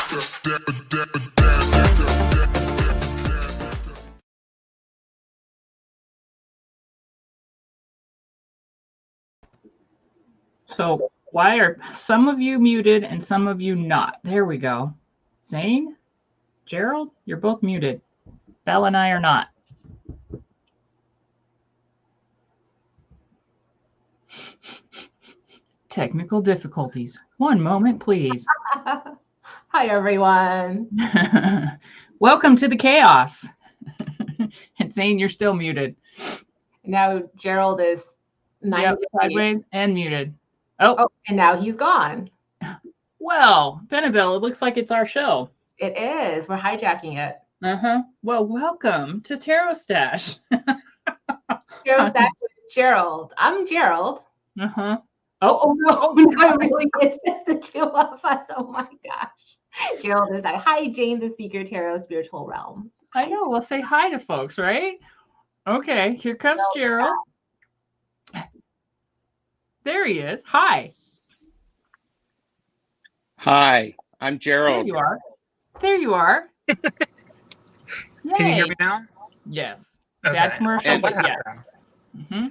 So why are some of you muted and some of you not? There we go. Zane, Gerald, you're both muted. Belle and I are not. Technical difficulties. One moment, please. Hi, everyone. Welcome to the chaos. And Zane, you're still muted. Now Gerald is sideways and muted. Oh, and now he's gone. Well, Benebell, it looks like it's our show. It is. We're hijacking it. Well, welcome to Tarot Stash. Tarot Stash with Gerald. I'm Gerald. Oh no, not really. It's just the two of us. Oh my gosh. Gerald is like, hi, Jane, the Seeker Tarot Spiritual Realm. I know. We'll say hi to folks, right? Okay, here comes Gerald. There he is. Hi. Hi, I'm Gerald. There you are. There you are. Can you hear me now? Yes. Okay. Bad commercial, but yeah.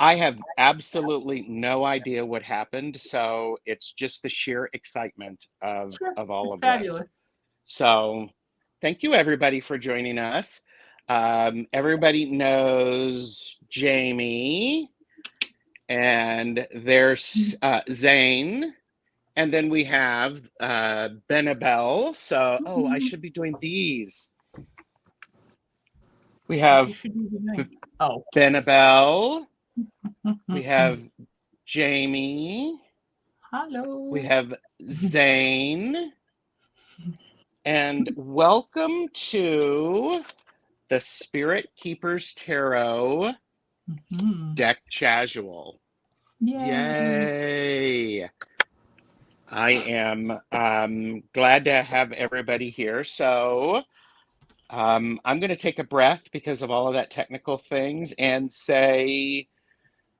I have absolutely no idea what happened, so it's just the sheer excitement of all of fabulous. this. So thank you, everybody, for joining us. Everybody knows Jaime, and there's Zane, and then we have Benebell. So, I should be doing these. We have Benebell. We have Jaime. Hello. We have Zane. And welcome to the Spirit Keepers Tarot Deck Casual. Yay. I am glad to have everybody here. So I'm going to take a breath because of all of that technical things and say,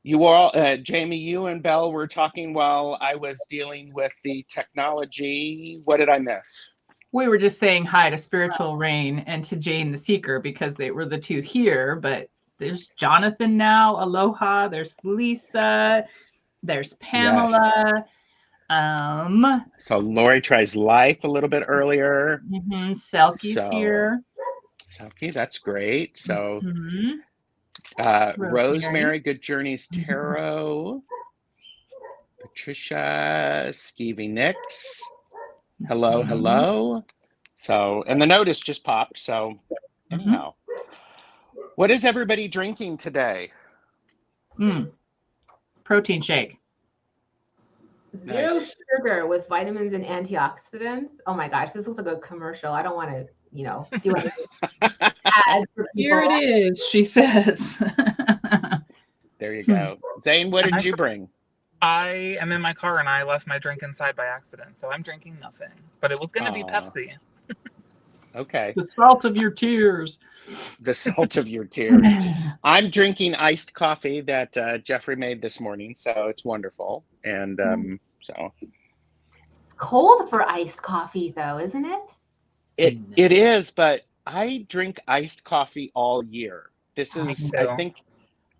you all, Jaime, you and Belle were talking while I was dealing with the technology. What did I miss? We were just saying hi to Spiritual Rain and to Jane the Seeker because they were the two here, but there's Jonathan now. Aloha. There's Lisa. There's Pamela. Yes. So Lori tries life a little bit earlier. Selkie's here. Selkie, that's great. So Rosemary, Good Journeys Tarot. Patricia, Skeevy Nix. Hello, hello. So, and the notice just popped. So anyhow, what is everybody drinking today? Protein shake. Zero sugar with vitamins and antioxidants. Oh my gosh, this looks like a commercial. I don't want to, do anything. Here it is, she says. There you go. Zane, what did you bring? I am in my car and I left my drink inside by accident, so I'm drinking nothing. But it was going to be Pepsi. Okay. The salt of your tears. The salt of your tears. I'm drinking iced coffee that Jeffrey made this morning, so it's wonderful. And so it's cold for iced coffee, though, isn't it? It is, but I drink iced coffee all year. This is, I think,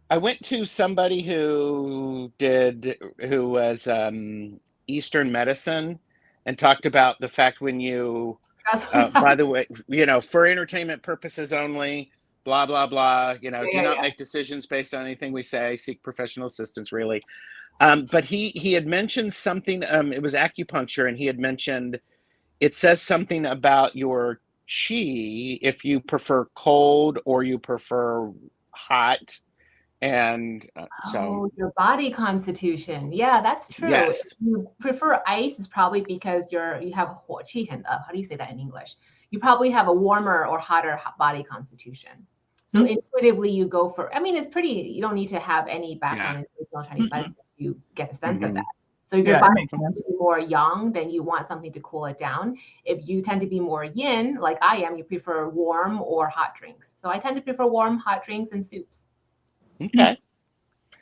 I went to somebody who was Eastern medicine and talked about the fact when you, by the way, for entertainment purposes only, blah, blah, blah, do not make decisions based on anything we say, seek professional assistance, really. But he had mentioned something, it was acupuncture, and he had mentioned, it says something about your chi, if you prefer cold or you prefer hot. And so your body constitution. Yeah, that's true. Yes. If you prefer ice, it's probably because you have how do you say that in English? You probably have a warmer or hotter body constitution. So intuitively you go for, it's pretty, you don't need to have any background in traditional Chinese medicine. You get a sense of that. So if your body tends to be more yang, then you want something to cool it down. If you tend to be more yin, like I am, you prefer warm or hot drinks. So I tend to prefer warm, hot drinks and soups. Okay.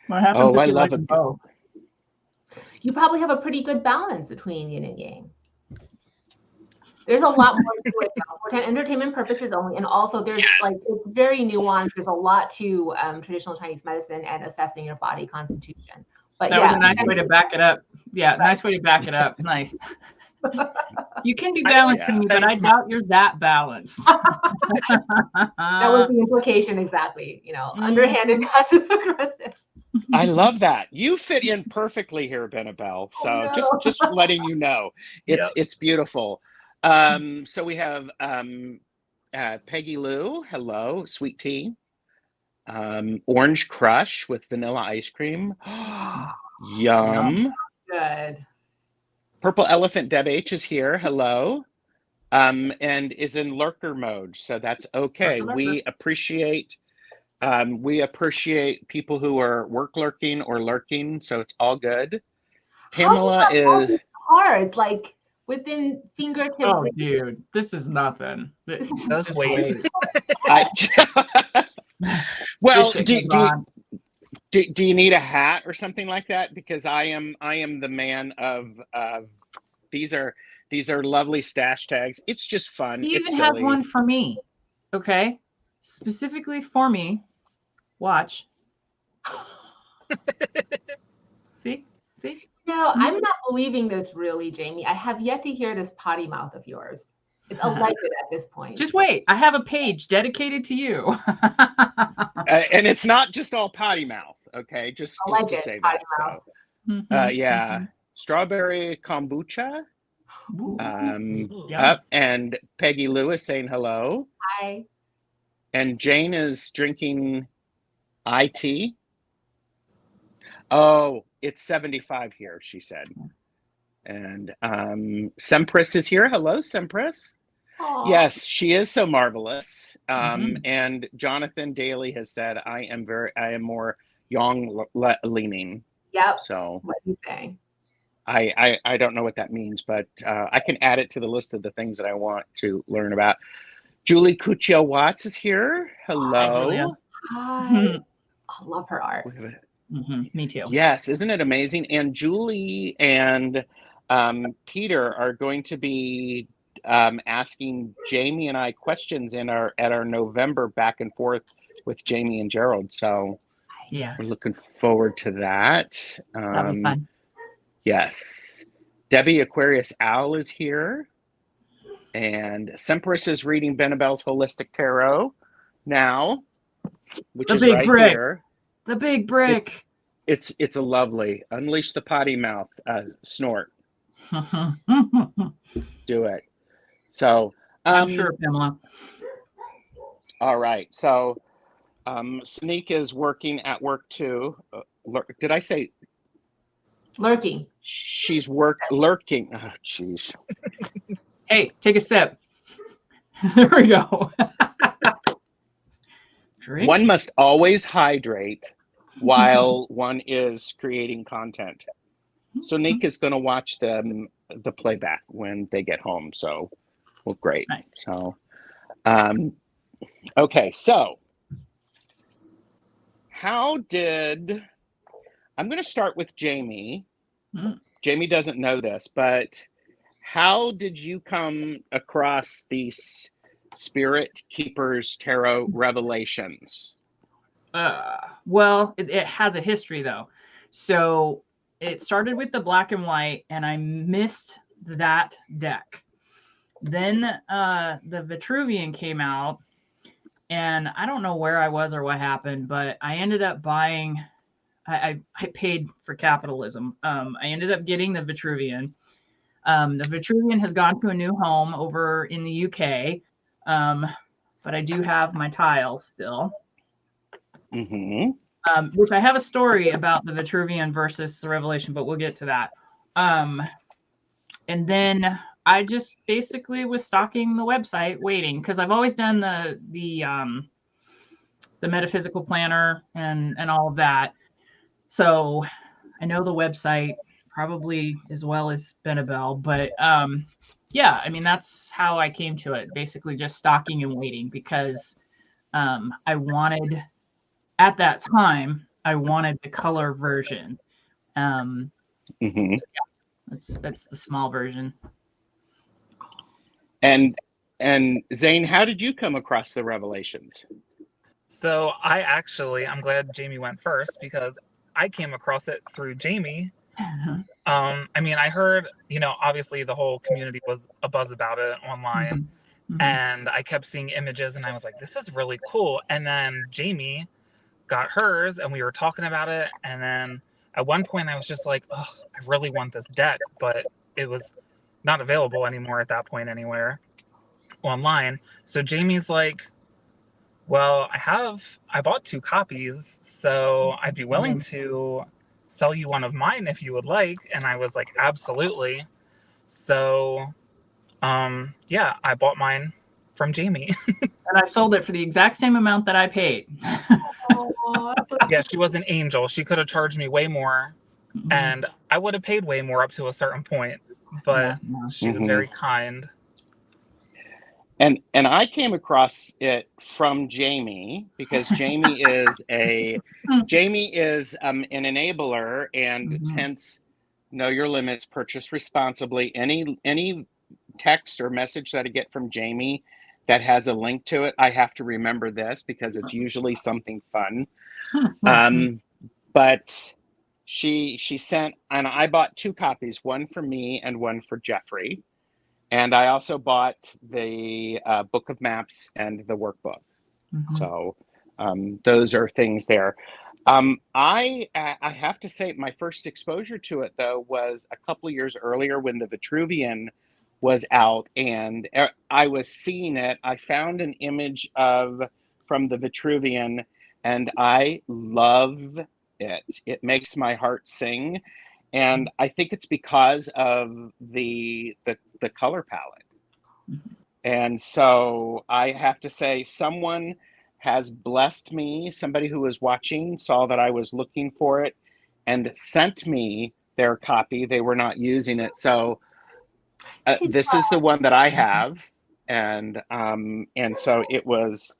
What happens if you like them both? You probably have a pretty good balance between yin and yang. There's a lot more to it now. For entertainment purposes only, and also there's like it's very nuanced. There's a lot to traditional Chinese medicine and assessing your body constitution. But that was a nice way to back it up. Yeah, nice way to back it up. Nice. You can be balancing me, but I doubt you're that balanced. That was the implication exactly. You know, underhanded, passive aggressive. I love that. You fit in perfectly here, Benebell. So just letting you know, it's beautiful. So we have Peggy Lou. Hello, sweet tea. Orange Crush with vanilla ice cream. Yum. Good. Purple Elephant Deb H is here. Hello. And is in lurker mode. So that's okay. We appreciate people who are work lurking or lurking. So it's all good. Pamela is cards like within fingertip. Oh, dude, this is nothing. This is Just wait. Well, do you need a hat or something like that? Because I am the man of these are lovely stash tags. It's just fun. He it's even silly. has one for me. Okay, specifically for me. Watch. See. No, I'm not believing this really, Jamie. I have yet to hear this potty mouth of yours. It's alleged at this point. Just wait. I have a page dedicated to you. And it's not just all potty mouth, okay? Just to say that. So, yeah. Strawberry kombucha. Up and Peggy Lewis saying hello. Hi. And Jane is drinking IT. Oh, it's 75 here, she said. And Sempress is here. Hello, Sempress. Aww. Yes, she is so marvelous. And Jonathan Daly has said, I am more yang leaning. Yep. So what are you saying? I don't know what that means, but I can add it to the list of the things that I want to learn about. Julie Cuccio Watts is here. Hello. Hi. I love her art. Me too. Yes, isn't it amazing? And Julie and Peter are going to be asking Jamie and I questions at our November back and forth with Jamie and Gerald. So yeah, we're looking forward to that. That'll be fun. Yes. Debbie Aquarius Owl is here. And Sempress is reading Benebell's Holistic Tarot now, which is right here. The big brick. It's a lovely unleash the potty mouth snort. Do it. So I'm sure, Pamela. All right. So Sneak is working at work too. Did I say lurking? She's lurking. Oh, jeez. Hey, take a sip. There we go. Drink. One must always hydrate while one is creating content. So Nick is going to watch the playback when they get home. So, well, great. Nice. So, okay. So, I'm going to start with Jamie. Jamie doesn't know this, but how did you come across these Spirit Keepers Tarot revelations? Well, it has a history though. So it started with the black and white, and I missed that deck. Then the Vitruvian came out, and I don't know where I was or what happened, but I ended up buying. I paid for capitalism. I ended up getting the Vitruvian. The Vitruvian has gone to a new home over in the UK, but I do have my tiles still. Which I have a story about the Vitruvian versus the Revelation, but we'll get to that. And then I just basically was stalking the website, waiting, because I've always done the metaphysical planner and all of that. So I know the website probably as well as Benebell, but yeah, I mean, that's how I came to it. Basically just stalking and waiting, because I wanted, at that time, I wanted the color version. So yeah, that's the small version. And Zane, how did you come across the Revelations? So I'm glad Jamie went first because I came across it through Jamie. I mean, I heard, obviously the whole community was abuzz about it online, and I kept seeing images, and I was like, this is really cool. And then Jamie got hers, and we were talking about it, and then at one point I was just like, oh, I really want this deck, but it was not available anymore at that point anywhere online. So Jamie's like, well, I bought 2 copies, so I'd be willing to sell you one of mine if you would like. And I was like, absolutely. So, yeah, I bought mine from Jamie. And I sold it for the exact same amount that I paid. Yeah, she was an angel. She could have charged me way more, and I would have paid way more up to a certain point, but she was very kind. And I came across it from Jamie because Jamie is an enabler, and hence know your limits, purchase responsibly. Any text or message that I get from Jamie that has a link to it, I have to remember this because it's usually something fun. But she sent, and I bought 2 copies, one for me and one for Jeffrey. And I also bought the Book of Maps and the workbook. So those are things there. I have to say my first exposure to it, though, was a couple of years earlier when the Vitruvian was out, and I was seeing it. I found an image from the Vitruvian, and I love it. It makes my heart sing. And I think it's because of the color palette. And so I have to say, someone has blessed me. Somebody who was watching saw that I was looking for it and sent me their copy. They were not using it. So this is the one that I have. And so it was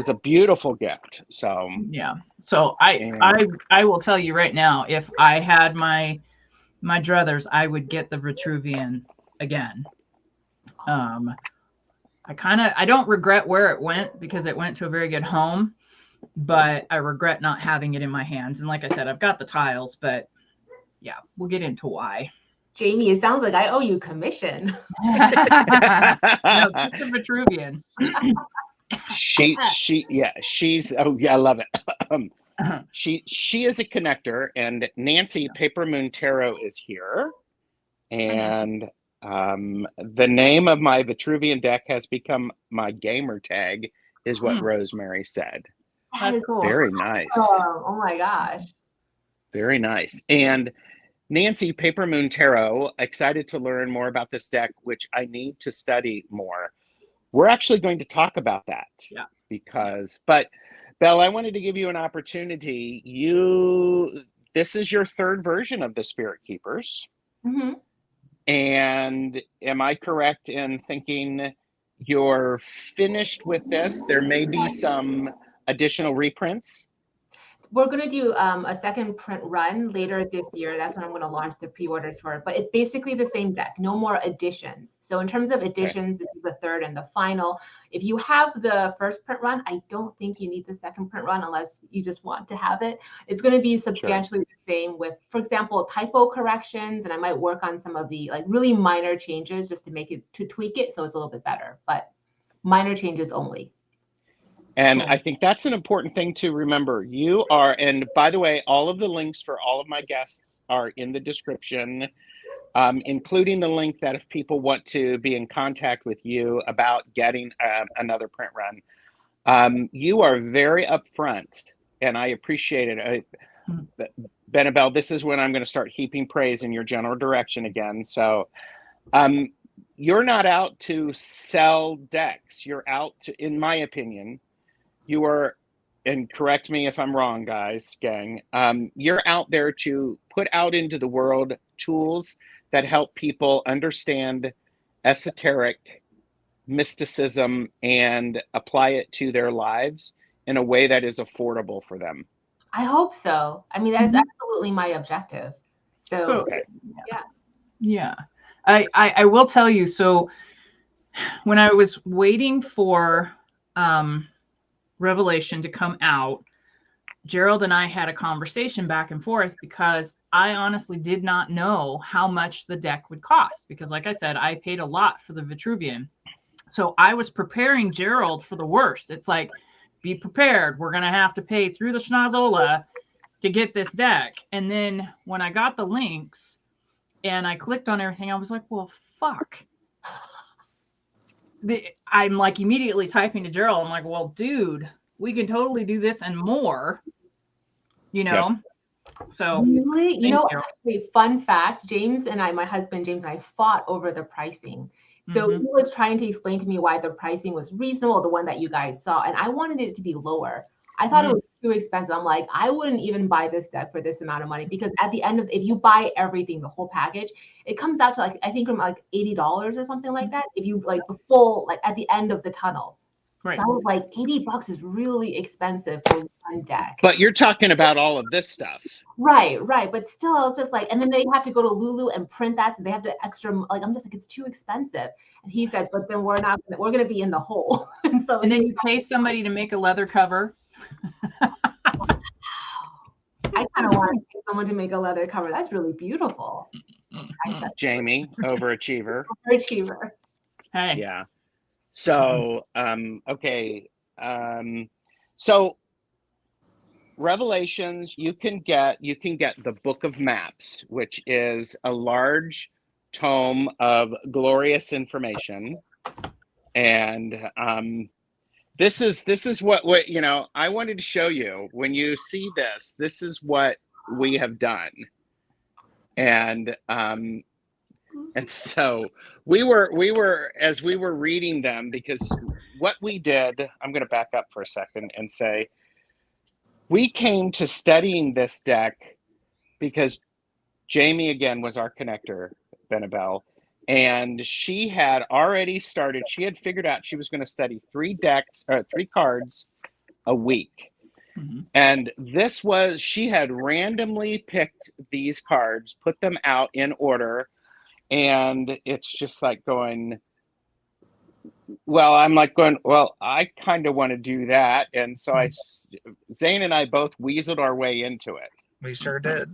a beautiful gift. So yeah. So I will tell you right now, if I had my druthers, I would get the Vitruvian again. I don't regret where it went because it went to a very good home, but I regret not having it in my hands. And like I said, I've got the tiles, but yeah, we'll get into why. Jamie, it sounds like I owe you commission. No, just the Vitruvian. She's I love it. She is a connector, and Nancy Paper Moon Tarot is here, and the name of my Vitruvian deck has become my gamer tag, is what Rosemary said. That's cool. Very nice. Oh my gosh. Very nice. And Nancy Paper Moon Tarot, excited to learn more about this deck, which I need to study more. We're actually going to talk about that. Yeah. But Belle, I wanted to give you an opportunity. This is your 3rd version of the Spirit Keepers. And am I correct in thinking you're finished with this? There may be some additional reprints. We're going to do a second print run later this year. That's when I'm going to launch the pre-orders for it. But it's basically the same deck, no more additions. So in terms of additions, This is the 3rd and the final. If you have the first print run, I don't think you need the second print run unless you just want to have it. It's going to be substantially the same with, for example, typo corrections. And I might work on some of the really minor changes just to tweak it so it's a little bit better. But minor changes only. And I think that's an important thing to remember. You are, and by the way, all of the links for all of my guests are in the description, including the link that if people want to be in contact with you about getting another print run. You are very upfront, and I appreciate it. Benebell, this is when I'm going to start heaping praise in your general direction again. So you're not out to sell decks. You're out to, in my opinion, you are, and correct me if I'm wrong, guys, gang, you're out there to put out into the world tools that help people understand esoteric mysticism and apply it to their lives in a way that is affordable for them. I hope so. I mean, that is absolutely my objective. So yeah. I will tell you, so when I was waiting for Revelation to come out, Gerald and I had a conversation back and forth because I honestly did not know how much the deck would cost because, like I said, I paid a lot for the Vitruvian. So I was preparing Gerald for the worst. It's like, be prepared. We're going to have to pay through the schnozola to get this deck. And then when I got the links and I clicked on everything, I was like, well, fuck. I'm like immediately typing to Gerald. I'm like, well, dude, we can totally do this and more, you know? Yep. So really, actually, fun fact, James and I, my husband, James and I fought over the pricing. So he was trying to explain to me why the pricing was reasonable, the one that you guys saw. And I wanted it to be lower. I thought it was too expensive. I'm like, I wouldn't even buy this deck for this amount of money because at the end of, if you buy everything, the whole package, it comes out to like, I think from like $80 or something like that. If you like the full, like at the end of the tunnel. Right. So I was like, $80 is really expensive for one deck. But you're talking about all of this stuff. Right. But still, it's just like, and then they have to go to Lulu and print that. So they have to extra, like, I'm just like, it's too expensive. And he said, but then we're going to be in the hole. And then you pay somebody to make a leather cover. I kind of want someone to make a leather cover. That's really beautiful. Jaime, overachiever. Overachiever. Hey. Yeah. So, okay. So Revelations, you can get the Book of Maps, which is a large tome of glorious information. And this is what I wanted to show you. When you see this is what we have done. And so we were as we were reading them, because what we did, I'm going to back up for a second and say, we came to studying this deck because Jaime again was our connector, Benebell, and she had already started. She had figured out she was going to study 3 cards a week. Mm-hmm. And she had randomly picked these cards, put them out in order. And it's just like going, well, I kind of want to do that. And so Zane and I both weaseled our way into it. We sure did.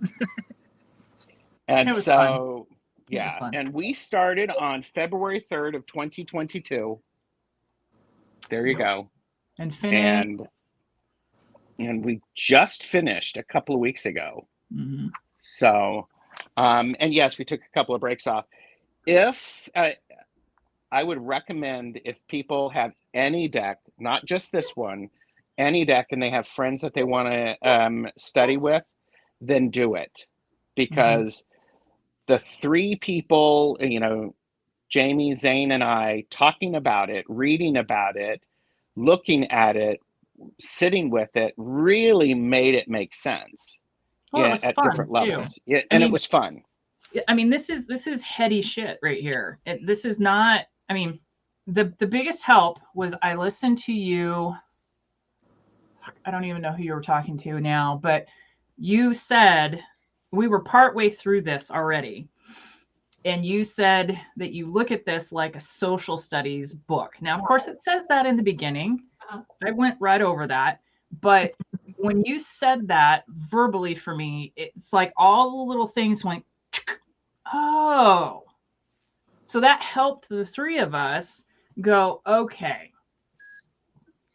And so, yeah. And we started on February 3rd of 2022. There you go. And finished. And we just finished a couple of weeks ago. Mm-hmm. So, and yes, we took a couple of breaks off. If I would recommend, if people have any deck, not just this one, any deck, and they have friends that they want to study with, then do it. Because the 3 people, Jaime, Zane, and I, talking about it, reading about it, looking at it, sitting with it, really made it make sense. Well, at different levels. Yeah, and it was fun. I mean, this is heady shit right here. This is not, I mean, the biggest help was I listened to you. I don't even know who you were talking to now, but you said, we were partway through this already. And you said that you look at this like a social studies book. Now, of course, it says that in the beginning. I went right over that. But when you said that verbally for me, it's like all the little things went, oh. So that helped the 3 of us go, okay,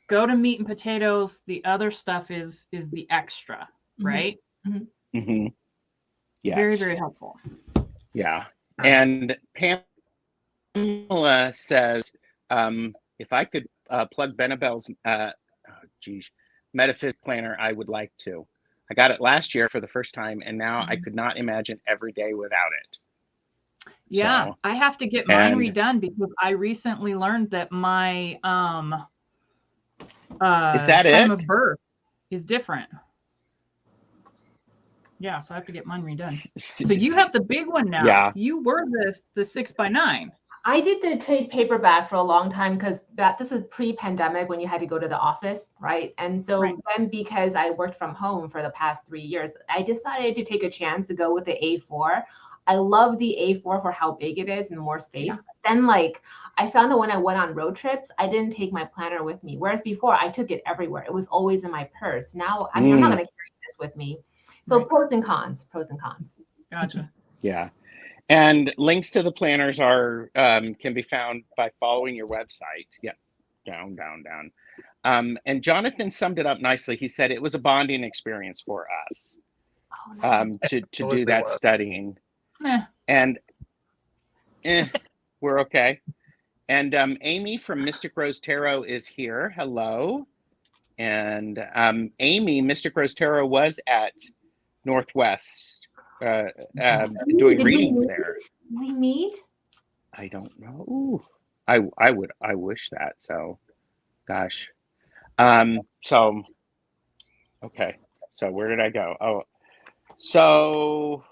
go to meat and potatoes. The other stuff is the extra, right? Mm-hmm. Mm-hmm. Yes. Very, very helpful. Yeah. And Pamela says, if I could plug Benebell's Metaphysics Planner, I would like to. I got it last year for the first time, and now I could not imagine every day without it. Yeah, so, I have to get mine redone because I recently learned that my time of birth is different. Yeah, so I have to get mine redone. So you have the big one now. Yeah. You were the 6x9. I did the trade paperback for a long time because this was pre-pandemic when you had to go to the office, right? And so then because I worked from home for the past 3 years, I decided to take a chance to go with the A4. I love the A4 for how big it is and more space. Yeah. Then I found that when I went on road trips, I didn't take my planner with me. Whereas before, I took it everywhere. It was always in my purse. Now, I mean, I'm not going to carry this with me. So pros and cons, pros and cons. Gotcha. Yeah. And links to the planners are can be found by following your website. Yeah. Down. And Jonathan summed it up nicely. He said it was a bonding experience for us to do that studying. And we're okay. And Amy from Mystic Rose Tarot is here. Hello. And Amy, Mystic Rose Tarot was at Northwest doing readings there. We meet? I don't know. I wish that. So, gosh. So, okay. So where did I go? Oh, so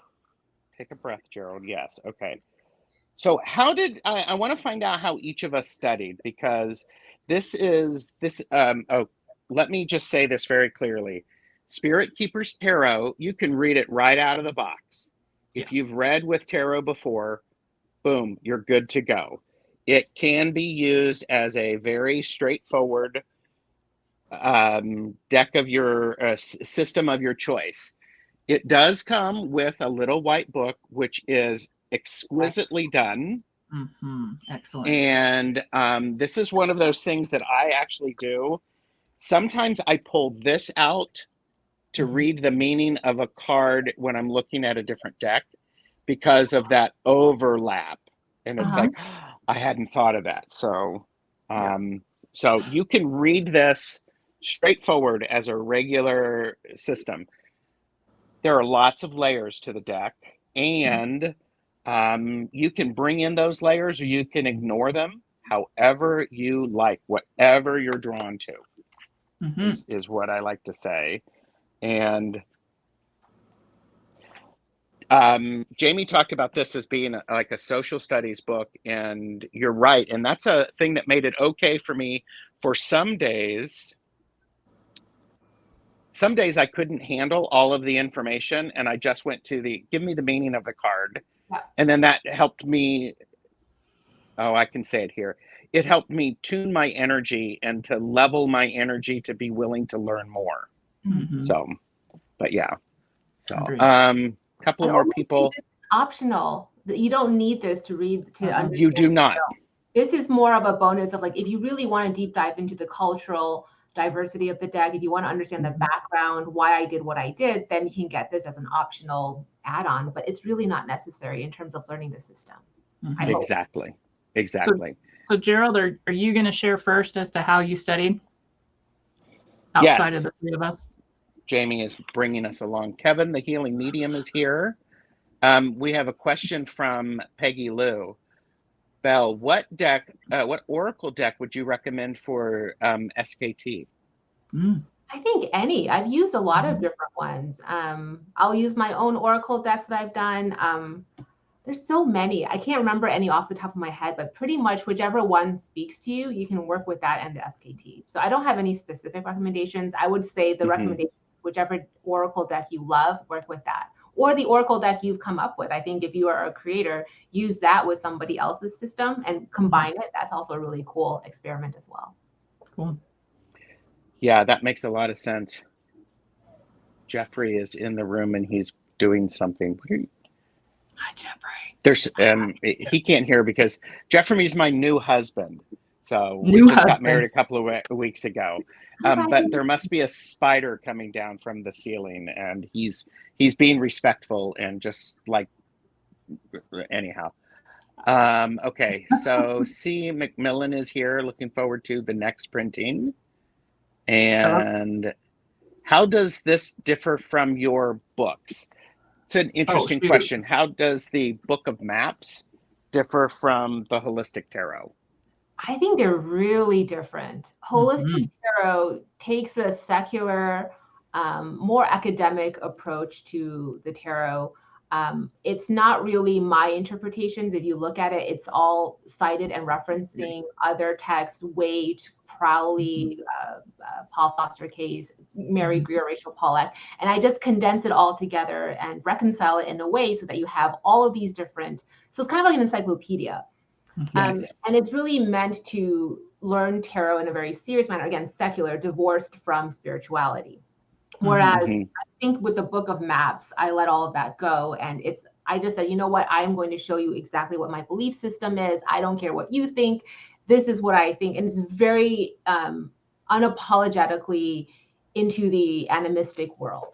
take a breath, Gerald. Yes. Okay. So how did I want to find out how each of us studied, because this let me just say this very clearly. Spirit Keepers Tarot, you can read it right out of the box. If you've read with tarot before, boom, you're good to go. It can be used as a very straightforward deck of your system of your choice. It does come with a little white book, which is exquisitely done. Excellent. And this is one of those things that I actually do. Sometimes I pull this out to read the meaning of a card when I'm looking at a different deck because of that overlap. And it's like, I hadn't thought of that. So, so you can read this straightforward as a regular system. There are lots of layers to the deck, and you can bring in those layers or you can ignore them however you like, whatever you're drawn to is what I like to say. And Jamie talked about this as being like a social studies book, and you're right. And that's a thing that made it okay for me for some days. Some days I couldn't handle all of the information, and I just went to give me the meaning of the card. Yeah. And then that helped me. Oh, I can say it here. It helped me tune my energy and to level my energy to be willing to learn more. So, but yeah. So, couple of more people. It's optional. You don't need this to read to understand. You do not. This is more of a bonus of like, if you really want to deep dive into the cultural diversity of the deck, if you want to understand the background, why I did what I did, then you can get this as an optional add-on, but it's really not necessary in terms of learning the system. Exactly. So Gerald, are you going to share first as to how you studied outside of the three of us? Jamie is bringing us along. Kevin, the healing medium, is here. We have a question from Peggy Lou. Belle, what oracle deck would you recommend for SKT? I think any. I've used a lot of different ones. I'll use my own oracle decks that I've done. There's so many. I can't remember any off the top of my head, but pretty much whichever one speaks to you, you can work with that and the SKT. So I don't have any specific recommendations. I would say the recommendation, whichever oracle deck you love, work with that. Or the oracle deck you've come up with. I think if you are a creator, use that with somebody else's system and combine it. That's also a really cool experiment as well. Cool. Yeah, that makes a lot of sense. Jeffrey is in the room and he's doing something. Hi, Jeffrey. There's he can't hear because Jeffrey's my new husband. So we just got married a couple of weeks ago. But there must be a spider coming down from the ceiling, and he's being respectful and just like anyhow. Okay, so C. McMillan is here. Looking forward to the next printing. And how does this differ from your books? It's an interesting question. How does the Book of Maps differ from the Holistic Tarot? I think they're really different. Holistic Tarot takes a secular, more academic approach to the tarot. It's not really my interpretations. If you look at it, it's all cited and referencing other texts, Waite, Crowley, Paul Foster Case, Mary Greer, Rachel Pollack. And I just condense it all together and reconcile it in a way so that you have all of these different, so it's kind of like an encyclopedia. Yes. And it's really meant to learn tarot in a very serious manner, again, secular, divorced from spirituality. Whereas I think with the Book of Maps, I let all of that go. And I just said, you know what? I'm going to show you exactly what my belief system is. I don't care what you think. This is what I think. And it's very unapologetically into the animistic world.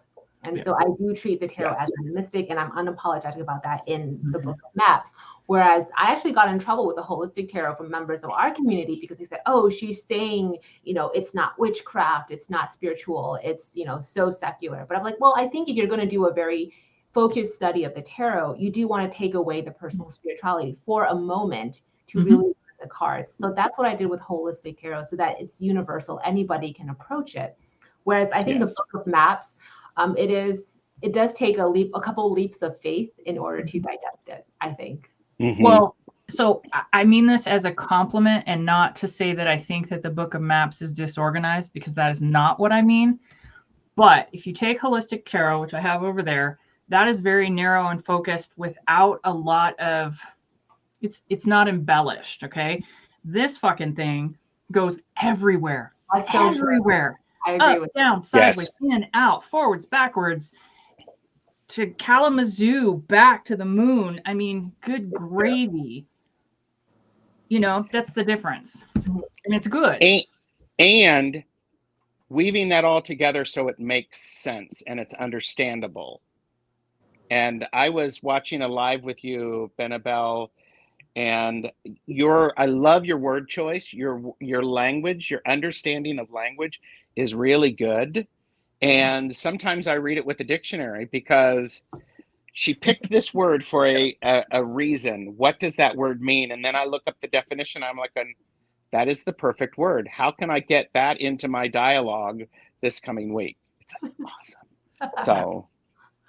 And so I do treat the tarot as animistic, and I'm unapologetic about that in the Book of Maps. Whereas I actually got in trouble with the holistic tarot from members of our community because they said, oh, she's saying, it's not witchcraft, it's not spiritual, it's, so secular. But I'm like, well, I think if you're going to do a very focused study of the tarot, you do want to take away the personal spirituality for a moment to really look at the cards. So that's what I did with holistic tarot, so that it's universal. Anybody can approach it. Whereas I think the Book of Maps, it does take a couple leaps of faith in order to digest it, I think. Well, so I mean this as a compliment and not to say that I think that the Book of Maps is disorganized, because that is not what I mean. But if you take holistic tarot, which I have over there, that is very narrow and focused without a lot of, it's not embellished. Okay. This fucking thing goes everywhere. That's so everywhere. I agree with down, sideways, in, out, forwards, backwards, to Kalamazoo, back to the moon. I mean, good gravy. That's the difference. And it's good. And weaving that all together so it makes sense and it's understandable. And I was watching a live with you, Benebell, and I love your word choice. Your language, your understanding of language is really good. And sometimes I read it with a dictionary because she picked this word for a reason. What does that word mean? And then I look up the definition. I'm like, that is the perfect word. How can I get that into my dialogue this coming week? It's awesome. So,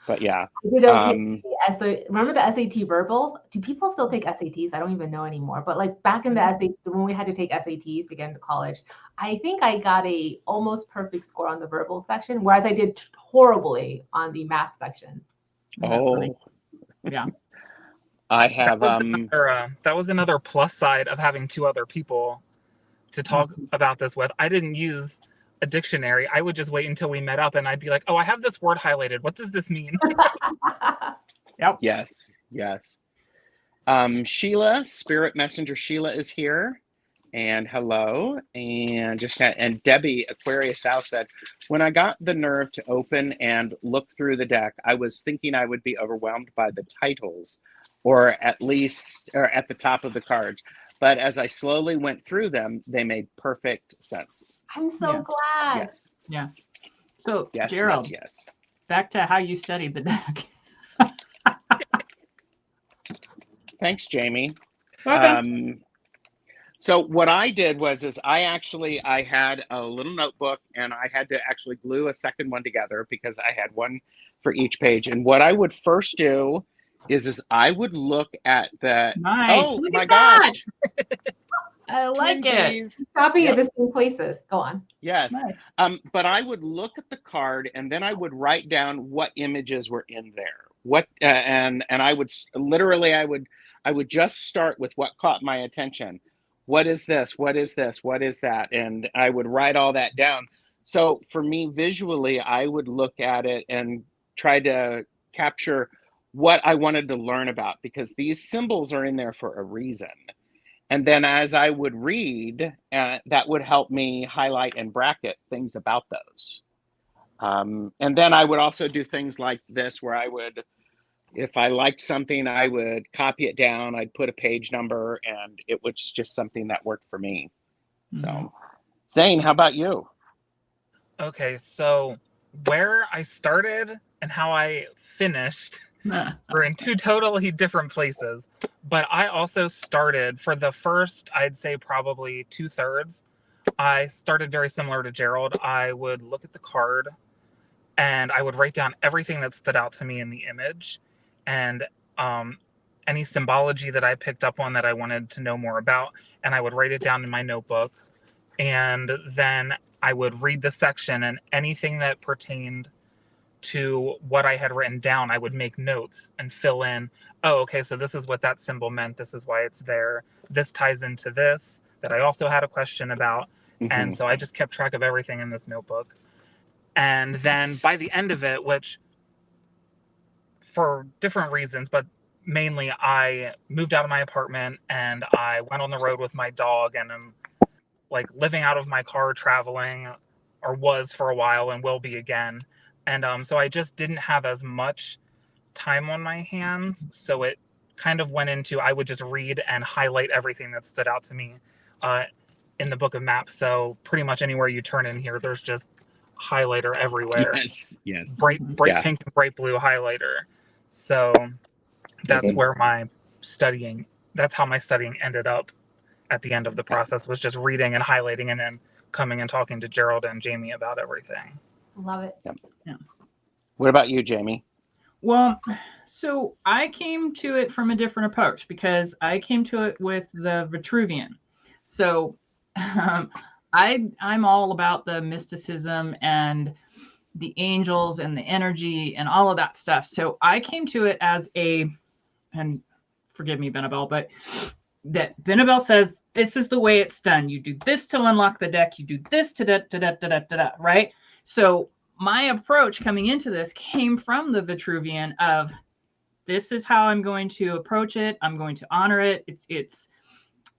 but yeah. Remember the SAT verbals? Do people still take SATs? I don't even know anymore. But like back in the SAT, when we had to take SATs to get into college, I think I got a almost perfect score on the verbal section, whereas I did horribly on the math section. Oh, yeah. I have. That was another plus side of having two other people to talk about this with. I didn't use a dictionary. I would just wait until we met up and I'd be like, oh, I have this word highlighted. What does this mean? Yep. Yes. Sheila, Spirit Messenger Sheila is here. And hello. And Debbie Aquarius South said, when I got the nerve to open and look through the deck, I was thinking I would be overwhelmed by the titles, or at the top of the cards. But as I slowly went through them, they made perfect sense. I'm so glad. Yes. Yeah. So, yes, Gerald, yes. Back to how you studied the deck. Thanks, Jamie. Okay. So what I did was I had a little notebook and I had to actually glue a second one together because I had one for each page. And what I would first do is I would look at the, nice. oh look my at that. gosh. I like Twinsies. it. Copying at the same places. Go on. Yes. Nice. But I would look at the card and then I would write down what images were in there. And I would literally, I would just start with what caught my attention. What is this? What is this? What is that? And I would write all that down. So for me, visually, I would look at it and try to capture what I wanted to learn about, because these symbols are in there for a reason. And then as I would read, that would help me highlight and bracket things about those. And then I would also do things like this, where I would, if I liked something, I would copy it down. I'd put a page number, and it was just something that worked for me. So, Zane, how about you? Okay, so where I started and how I finished were in two totally different places. But I also started for the first, I'd say probably 2/3. I started very similar to Gerald. I would look at the card and I would write down everything that stood out to me in the image, and any symbology that I picked up on that I wanted to know more about, and I would write it down in my notebook. And then I would read the section, and anything that pertained to what I had written down, I would make notes and fill in. Oh, okay, so this is what that symbol meant. This is why it's there. this ties into this that I also had a question about. And so I just kept track of everything in this notebook. And then by the end of it, which for different reasons, but mainly I moved out of my apartment and I went on the road with my dog, and I'm like living out of my car, traveling, or was for a while and will be again. And so I just didn't have as much time on my hands. So it kind of went into, I would just read and highlight everything that stood out to me in the book of maps. So pretty much anywhere you turn in here, there's just highlighter everywhere. Yes. Bright pink and bright blue highlighter. So that's where that's how my studying ended up at the end of the process, was just reading and highlighting and then coming and talking to Gerald and Jamie about everything. Love it. Yeah. What about you, Jamie? Well, so I came to it from a different approach, because I came to it with the Vitruvian. So I'm all about the mysticism and the angels and the energy and all of that stuff. So I came to it as and forgive me, Benebell, but that Benebell says, this is the way it's done. You do this to unlock the deck. You do this to da, right? So my approach coming into this came from the Vitruvian of, this is how I'm going to approach it. I'm going to honor it. It's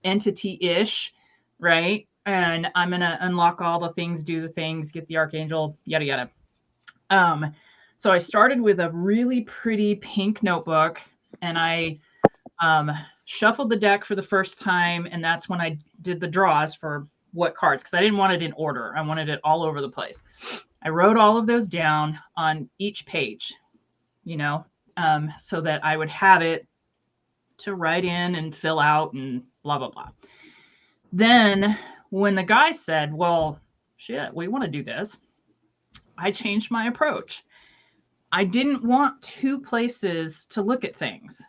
entity-ish, right? And I'm going to unlock all the things, do the things, get the archangel, yada, yada. So I started with a really pretty pink notebook, and I shuffled the deck for the first time. And that's when I did the draws for what cards, because I didn't want it in order. I wanted it all over the place. I wrote all of those down on each page, so that I would have it to write in and fill out and blah, blah, blah. Then when the guy said, well, shit, we want to do this, I changed my approach. I didn't want two places to look at things.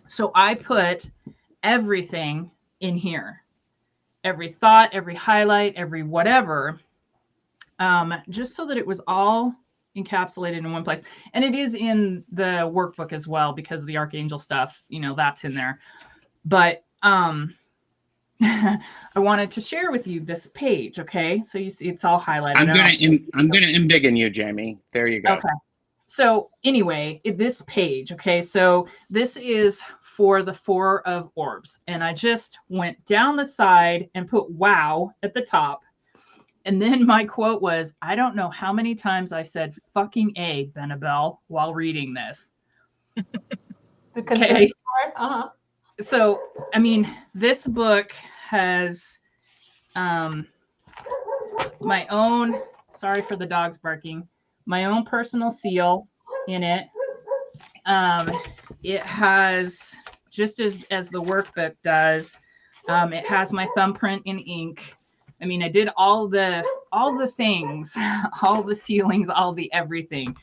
So I put everything in here, every thought, every highlight, every whatever, just so that it was all encapsulated in one place. And it is in the workbook as well, because of the archangel stuff, that's in there. But I wanted to share with you this page. Okay, so you see it's all highlighted. I'm gonna embiggen you, Jamie. There you go. Okay. So anyway, this page. Okay, so this is for the 4 of orbs, and I just went down the side and put wow at the top. And then my quote was, I don't know how many times I said fucking A, Benebell, while reading this. The concern part? So, I mean, this book has my own, sorry for the dogs barking, my own personal seal in it. It has, just as the workbook does, it has my thumbprint in ink. I mean, I did all the things, all the sealings, all the everything.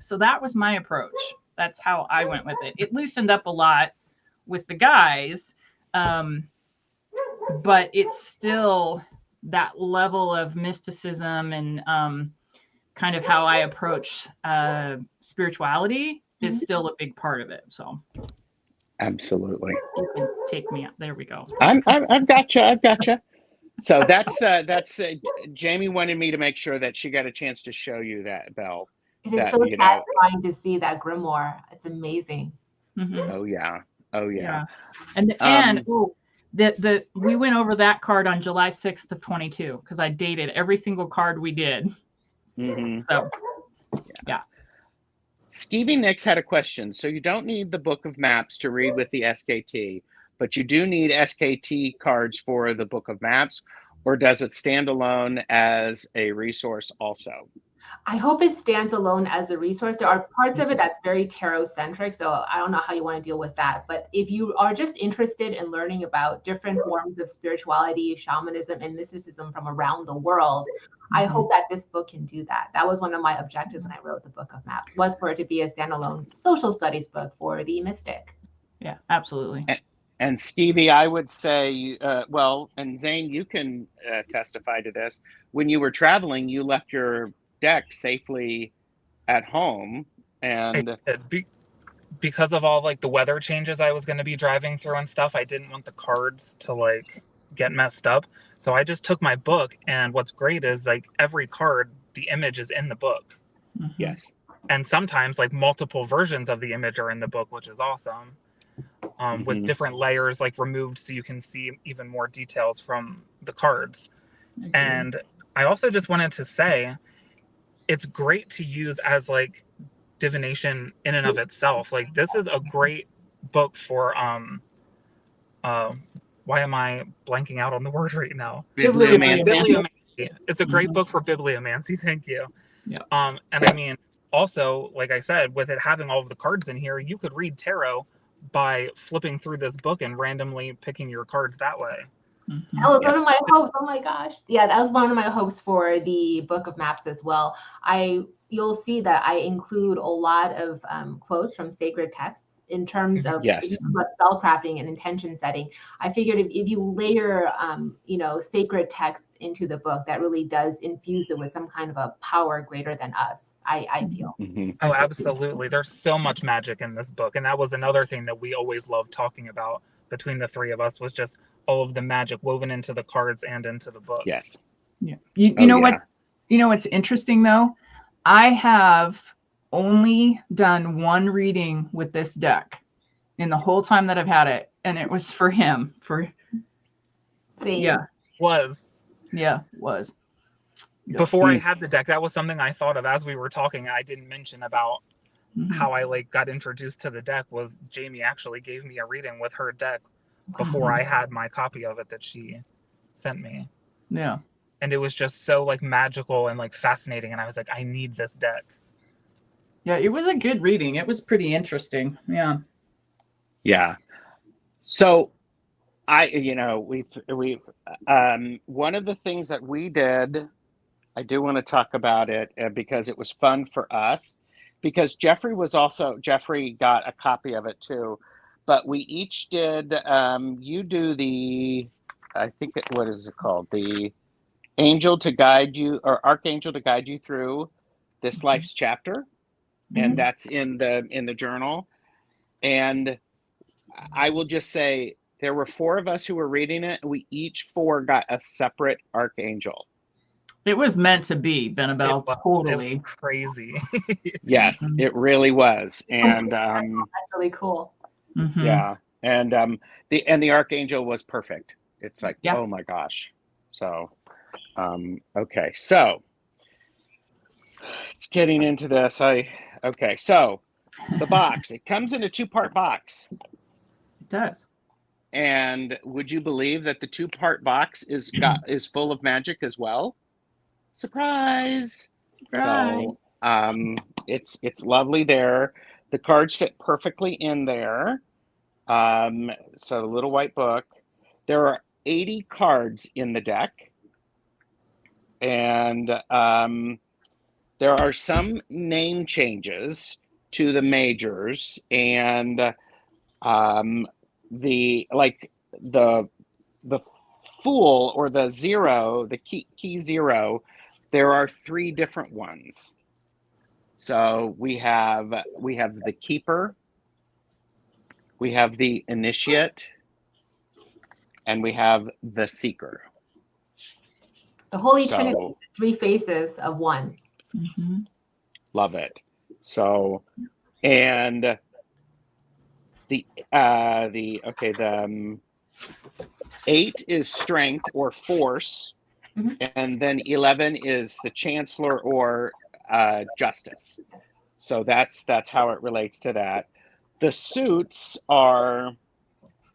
So that was my approach. That's how I went with it. It loosened up a lot with the guys, but it's still that level of mysticism and kind of how I approach spirituality is still a big part of it. So absolutely, you can take me out. There we go. I've got you. So that's Jamie wanted me to make sure that she got a chance to show you that, Belle. It is so satisfying to see that grimoire. It's amazing. Mm-hmm. Oh yeah. And we went over that card on July 6th of 22, because I dated every single card we did. Mm-hmm. So yeah. Skeevy Nix had a question. So you don't need the book of maps to read with the SKT, but you do need SKT cards for the book of maps, or does it stand alone as a resource also? I hope it stands alone as a resource. There are parts of it that's very tarot-centric, so I don't know how you want to deal with that. But if you are just interested in learning about different forms of spirituality, shamanism, and mysticism from around the world, I hope that this book can do that. That was one of my objectives when I wrote the Book of Maps, was for it to be a standalone social studies book for the mystic. Yeah, absolutely. And Skeevy, I would say, and Zane, you can testify to this. When you were traveling, you left your deck safely at home, and because of all like the weather changes I was going to be driving through and stuff, I didn't want the cards to like get messed up. So I just took my book, and what's great is like every card, the image is in the book. Yes. And sometimes like multiple versions of the image are in the book, which is awesome. With different layers like removed so you can see even more details from the cards. And I also just wanted to say it's great to use as like divination in and of itself. Like this is a great book for why am I blanking out on the word right now? Bibliomancy. It's a great book for bibliomancy. Thank you. Yeah. And I mean, also, like I said, with it having all of the cards in here, you could read tarot by flipping through this book and randomly picking your cards that way. That was one of my hopes. Oh my gosh. Yeah, that was one of my hopes for the book of maps as well. You'll see that I include a lot of quotes from sacred texts in terms of spell crafting and intention setting. I figured if you layer, sacred texts into the book, that really does infuse it with some kind of a power greater than us, I feel. Oh, absolutely. There's so much magic in this book. And that was another thing that we always loved talking about between the three of us, was just all of the magic woven into the cards and into the book. Yes. Yeah. You know what's interesting though? I have only done one reading with this deck in the whole time that I've had it, and it was for him. Was. Before I had the deck, that was something I thought of as we were talking. I didn't mention about how I like got introduced to the deck. Was Jamie actually gave me a reading with her deck before I had my copy of it that she sent me. Yeah. And it was just so like magical and like fascinating. And I was like, I need this deck. Yeah, it was a good reading. It was pretty interesting. Yeah. Yeah. So we've one of the things that we did, I do want to talk about it because it was fun for us, because Jeffrey got a copy of it too, but we each did, you do what is it called? The angel to guide you, or archangel to guide you through this life's chapter. And that's in the journal. And I will just say there were 4 of us who were reading it. We each 4 got a separate archangel. It was meant to be, Benebell. Totally. It was crazy. Yes, it really was. And that's really cool. Yeah. And the archangel was perfect. It's like, oh my gosh. So okay, so it's getting into this. So the box, it comes in a 2-part box. It does. And would you believe that the 2-part box is full of magic as well? Surprise. So it's lovely there. The cards fit perfectly in there. So a little white book. There are 80 cards in the deck. And there are some name changes to the majors, and the fool, or the zero, the key 0, there are 3 different ones. So we have the keeper, we have the initiate, and we have the seeker. The Holy Trinity, the 3 faces of one. Love it. So, and the 8 is strength or force, and then 11 is the chancellor or justice. So that's how it relates to that. The suits are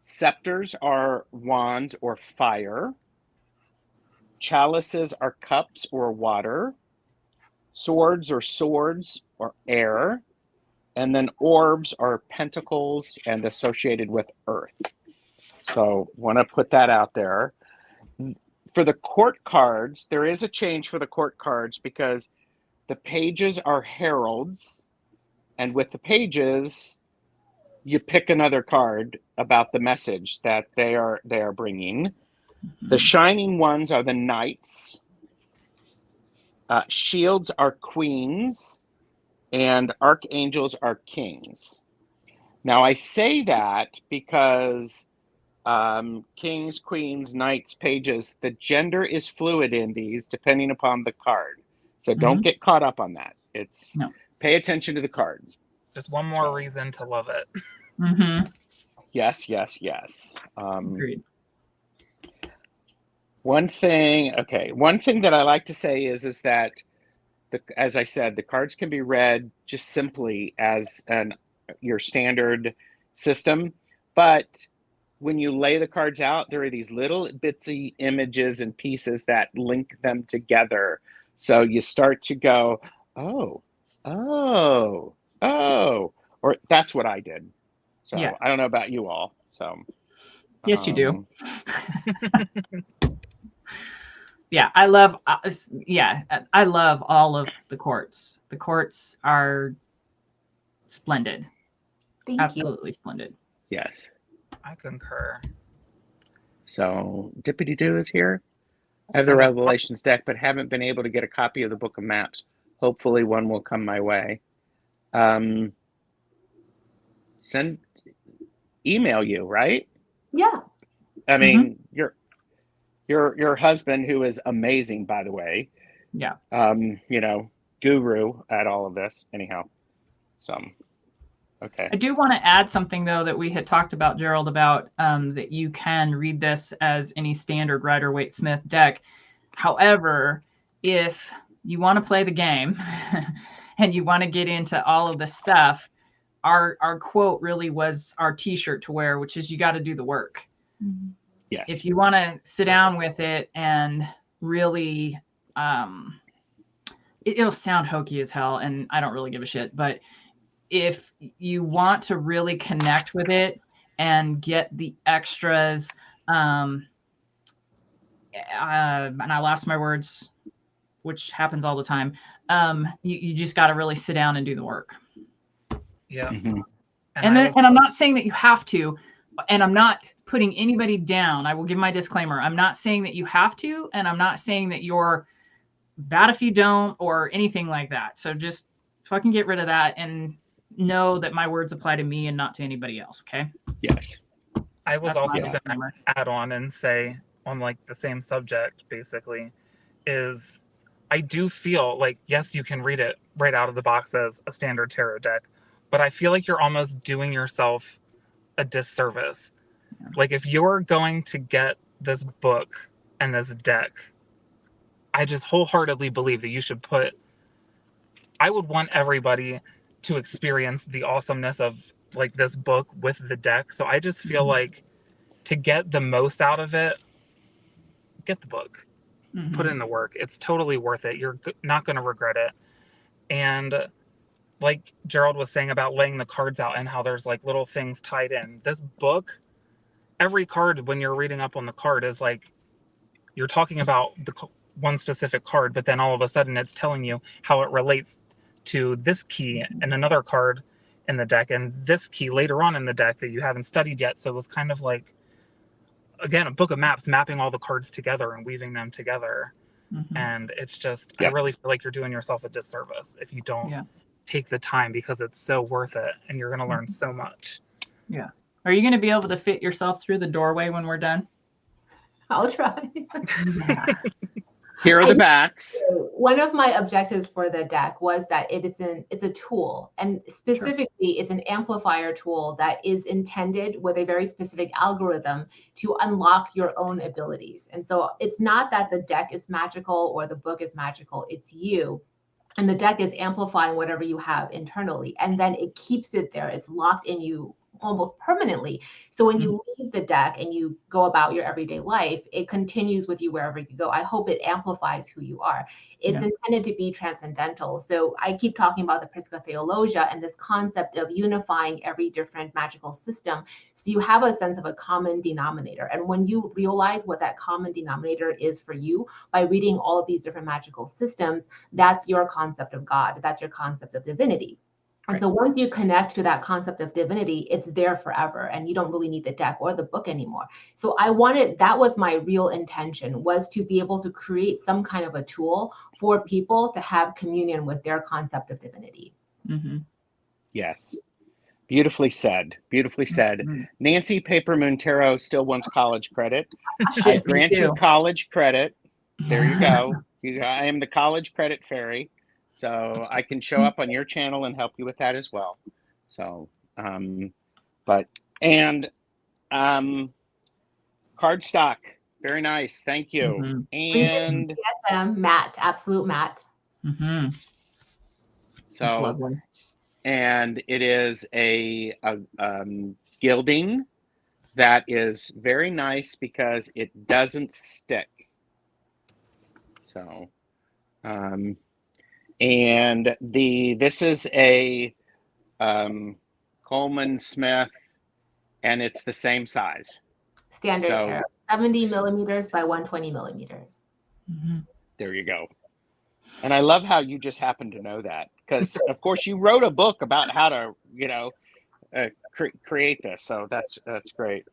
scepters are wands or fire. Chalices are cups or water. Swords or air. And then orbs are pentacles and associated with earth. So want to put that out there. For the court cards, there is a change for the court cards because the pages are heralds. And with the pages, you pick another card about the message that they are bringing. The shining ones are the knights. Shields are queens, and archangels are kings. Now I say that because kings, queens, knights, pages, the gender is fluid in these depending upon the card. So don't get caught up on that. It's pay attention to the card. Just one more reason to love it. Yes. Agreed. One thing that I like to say is that as I said, the cards can be read just simply as your standard system, but when you lay the cards out, there are these little bitsy images and pieces that link them together. So you start to go, oh, or that's what I did. So I don't know about you all. So yes, you do. Yeah, I love all of the courts. The courts are splendid. Absolutely splendid. Yes. I concur. So Dippity Doo is here. I have the Revelations deck, but haven't been able to get a copy of the Book of Maps. Hopefully one will come my way. Email you, right? Yeah. I mean, your husband, who is amazing, by the way. Yeah. Guru at all of this. Anyhow. Okay. I do want to add something, though, that we had talked about, Gerald, about that you can read this as any standard Rider-Waite-Smith deck. However, if you want to play the game and you want to get into all of the stuff, our quote really was our T-shirt to wear, which is you got to do the work. Yes. If you want to sit down with it and really, it'll sound hokey as hell, and I don't really give a shit, but if you want to really connect with it and get the extras, and I lost my words, which happens all the time. You just got to really sit down and do the work. Yeah. And I'm not saying that you have to, and I'm not putting anybody down. I will give my disclaimer. I'm not saying that you have to, and I'm not saying that you're bad if you don't or anything like that. So just fucking get rid of that and know that my words apply to me and not to anybody else. Okay. Yes. I was also going to add on and say on like the same subject, basically, is I do feel like, yes, you can read it right out of the box as a standard tarot deck, but I feel like you're almost doing yourself a disservice. Yeah. Like if you're going to get this book and this deck, I just wholeheartedly believe that you should I would want everybody to experience the awesomeness of like this book with the deck. So I just feel like to get the most out of it, get the book, put in the work. It's totally worth it. You're not going to regret it. And like Gerald was saying about laying the cards out and how there's like little things tied in. This book, every card when you're reading up on the card is like, you're talking about the one specific card, but then all of a sudden it's telling you how it relates to this key and another card in the deck and this key later on in the deck that you haven't studied yet. So it was kind of like, again, a book of maps, mapping all the cards together and weaving them together. And it's just, I really feel like you're doing yourself a disservice if you don't take the time, because it's so worth it and you're going to learn so much. Yeah. Are you going to be able to fit yourself through the doorway when we're done? I'll try. Here are the backs. One of my objectives for the deck was that it's a tool, and specifically it's an amplifier tool that is intended with a very specific algorithm to unlock your own abilities. And so it's not that the deck is magical or the book is magical, it's you. And the deck is amplifying whatever you have internally, and then it keeps it there. It's locked in you almost permanently. So when you leave the deck and you go about your everyday life, it continues with you wherever you go. I hope it amplifies who you are. It's intended to be transcendental. So I keep talking about the Prisca Theologia and this concept of unifying every different magical system. So you have a sense of a common denominator. And when you realize what that common denominator is for you by reading all of these different magical systems, that's your concept of God. That's your concept of divinity. And so once you connect to that concept of divinity, it's there forever, and you don't really need the deck or the book anymore. So that was my real intention, was to be able to create some kind of a tool for people to have communion with their concept of divinity. Yes. Beautifully said. Beautifully said. Nancy Paper Montero still wants college credit. I grant you college credit. There you go. I am the college credit fairy. So I can show up on your channel and help you with that as well. So, cardstock. Very nice. Thank you. And matte, absolute matte. So, that's lovely. And it is a gilding that is very nice because it doesn't stick. So, and this is a Coleman Smith, and it's the same size. Standard tarot, 70 millimeters by 120 millimeters. There you go. And I love how you just happen to know that, because of course you wrote a book about how to, create this. So that's great.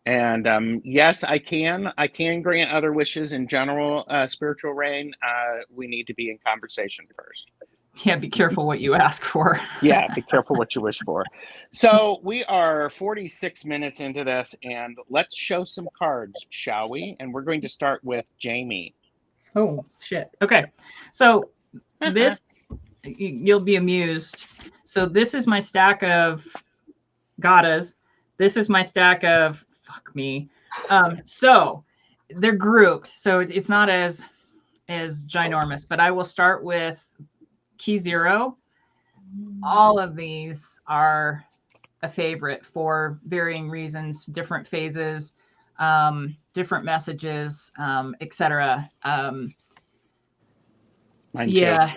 Yes, I can grant other wishes in general, spiritual rain. We need to be in conversation first. Yeah, be careful what you ask for. Yeah, be careful what you wish for. So we are 46 minutes into this, and let's show some cards, shall we? And we're going to start with Jaime. Oh, shit. Okay. So this, you'll be amused. So this is my stack of Gatas. This is my stack of, fuck me. So they're grouped. So it's not as ginormous, but I will start with Key Zero. All of these are a favorite for varying reasons, different phases, different messages, etc. Yeah,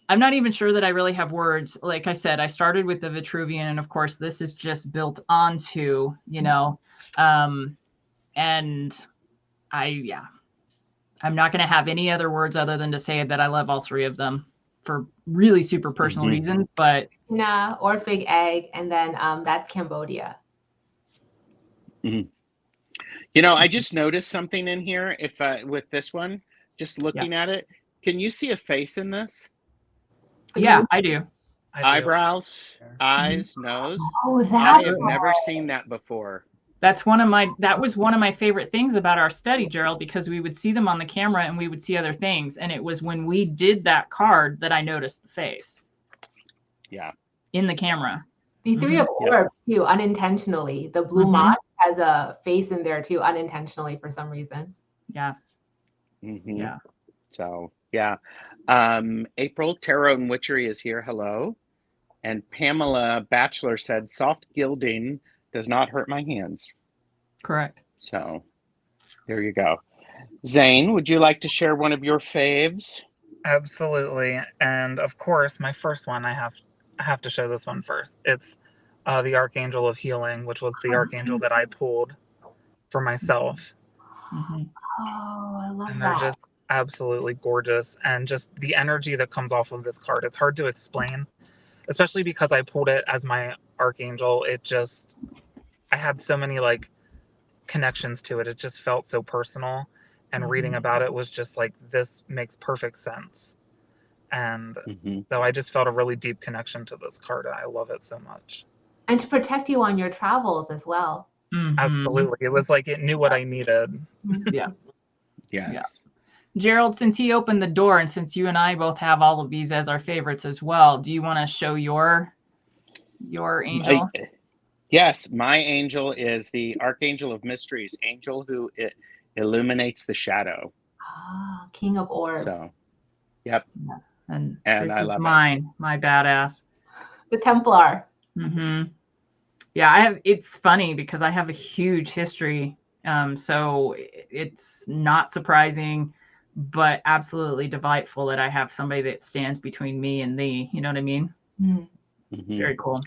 I'm not even sure that I really have words. Like I said, I started with the Vitruvian, and of course, this is just built onto, and I'm not going to have any other words other than to say that I love all three of them for really super personal reasons. But or Fig Egg, and then that's Cambodia. I just noticed something in here. If with this one, just looking at it, can you see a face in this? Yeah, I do. Eyebrows, eyes, nose. Oh, I have never seen that before. That was one of my favorite things about our study, Gerald, because we would see them on the camera and we would see other things. And it was when we did that card that I noticed the face. Yeah. In the camera. The Three of Orbs too, unintentionally. The blue moth has a face in there too, unintentionally for some reason. Yeah. Yeah. So April Tarot and Witchery is here. Hello. And Pamela Batchelor said, soft gilding does not hurt my hands. Correct. So there you go. Zane, would you like to share one of your faves? Absolutely. And of course, my first one, I have to show this one first. It's the Archangel of Healing, which was the Archangel that I pulled for myself. Oh, I love and that. They're just absolutely gorgeous. And just the energy that comes off of this card, it's hard to explain, especially because I pulled it as my Archangel. I had so many connections to it. It just felt so personal. And reading about it was just like, this makes perfect sense. And so I just felt a really deep connection to this card. I love it so much. And to protect you on your travels as well. Absolutely. It was like it knew what I needed. Yeah. Yes. Yeah. Gerald, since he opened the door and since you and I both have all of these as our favorites as well, do you want to show your angel? Yes, my angel is the Archangel of Mysteries, angel who illuminates the shadow. Oh, King of Orbs. So, yep. Yeah. And this I is love my badass. The Templar. Yeah, it's funny because I have a huge history. So it's not surprising, but absolutely delightful that I have somebody that stands between me and thee. You know what I mean? Very cool.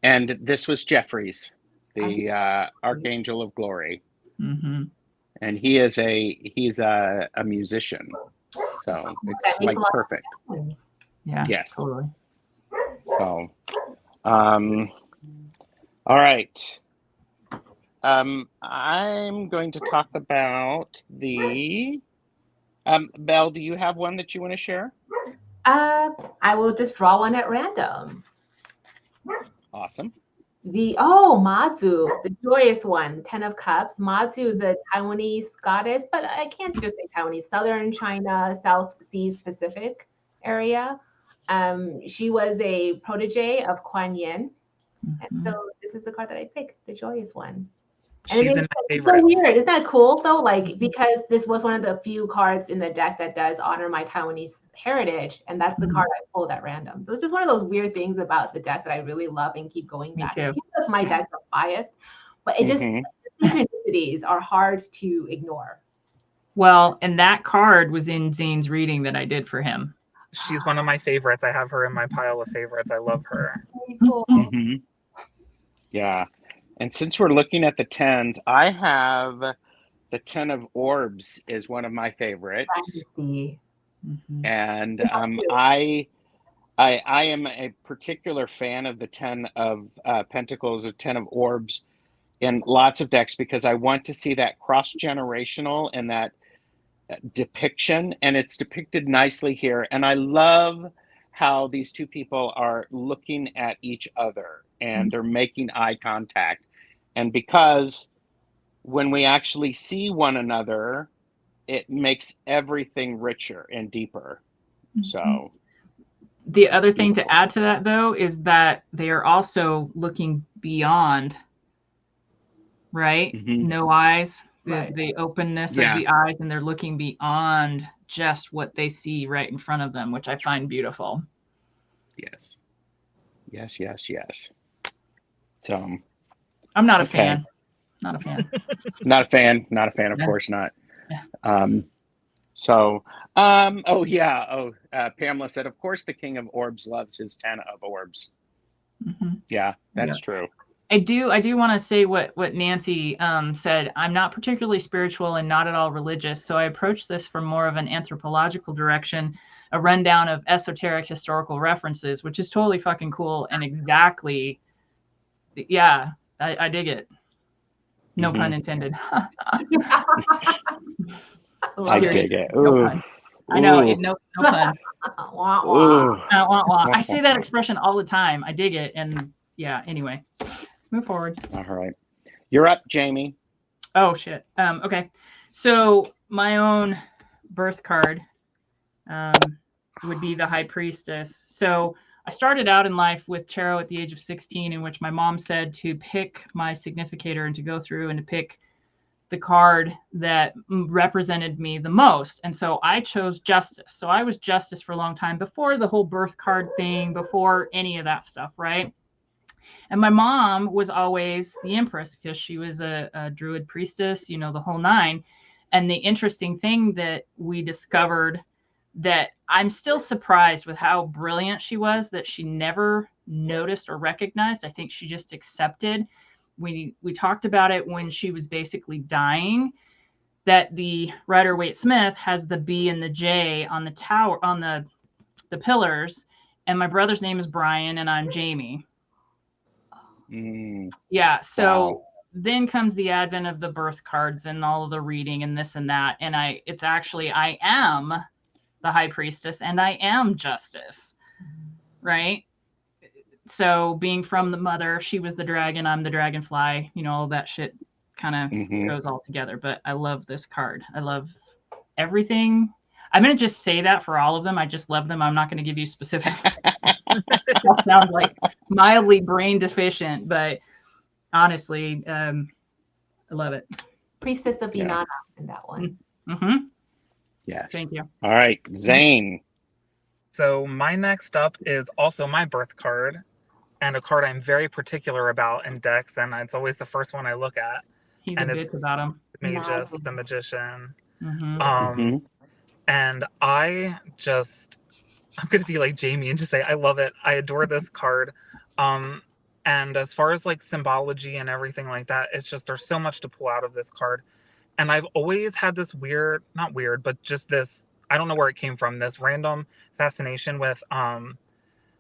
And this was Jeffrey's, the Archangel of Glory. And he's a musician. So it's perfect. Yeah. Yes. Totally. So, all right. I'm going to talk about the Belle, do you have one that you want to share? I will just draw one at random. Awesome. Mazu, the joyous one, 10 of Cups. Mazu is a Taiwanese goddess, but I can't just say Taiwanese, southern China, South Seas Pacific area. She was a protege of Kuan Yin. And so this is the card that I picked, the joyous one. And She's in my it's favorite. so weird. Isn't that cool though? Like, because this was one of the few cards in the deck that does honor my Taiwanese heritage, and that's the card I pulled at random. So it's just one of those weird things about the deck that I really love and keep going back. Me too. Because my decks are biased, but it just the synchronicities are hard to ignore. Well, and that card was in Zane's reading that I did for him. She's one of my favorites. I have her in my pile of favorites. I love her. Very cool. Yeah. And since we're looking at the 10s, I have the 10 of Orbs is one of my favorites. And I am a particular fan of the 10 of Pentacles, the 10 of Orbs in lots of decks because I want to see that cross-generational and that depiction, and it's depicted nicely here. And I love how these two people are looking at each other and they're making eye contact. And because when we actually see one another, it makes everything richer and deeper. So the other thing to add to that, though, is that they are also looking beyond, right? No eyes, the openness of the eyes, and they're looking beyond just what they see right in front of them, which I find beautiful. Yes. So I'm not a fan. Not a fan. Not a fan. Not a fan. Of course not. Pamela said, of course, the King of Orbs loves his 10 of Orbs. Yeah, that's true. I do want to say what Nancy said. I'm not particularly spiritual and not at all religious, so I approach this from more of an anthropological direction, a rundown of esoteric historical references, which is totally fucking cool and exactly, I dig it. No pun intended. I dig it. No pun. I know, no pun. I say that expression all the time. I dig it. And anyway, move forward. All right. You're up, Jamie. Oh, shit. Okay. So my own birth card would be the High Priestess. So I started out in life with tarot at the age of 16, in which my mom said to pick my significator and to go through and to pick the card that represented me the most. And so I chose Justice. So I was Justice for a long time before the whole birth card thing, before any of that stuff, right? And my mom was always the Empress because she was a Druid priestess, the whole nine. And the interesting thing that we discovered that I'm still surprised with how brilliant she was, that she never noticed or recognized. I think she just accepted. We talked about it when she was basically dying, that the Rider-Waite-Smith has the B and the J on the tower, on the pillars. And my brother's name is Brian and I'm Jamie. Yeah. So then comes the advent of the birth cards and all of the reading and this and that. And I am the High Priestess and I am Justice, right? So being from the mother, she was the dragon, I'm the dragonfly, all that shit kind of goes all together. But I love this card. I love everything. I'm going to just say that for all of them. I just love them. I'm not going to give you specifics. That sounds like mildly brain deficient, but honestly, I love it. Priestess of Inanna in that one. Yes. Thank you. All right, Zane. So my next up is also my birth card and a card I'm very particular about in decks, and it's always the first one I look at. He's a bitch about him. Magus, the Magician. And I'm going to be like Jamie and just say, I love it. I adore this card. And as far as like symbology and everything like that, it's just, there's so much to pull out of this card. And I've always had this not weird, but just this, I don't know where it came from, this random fascination with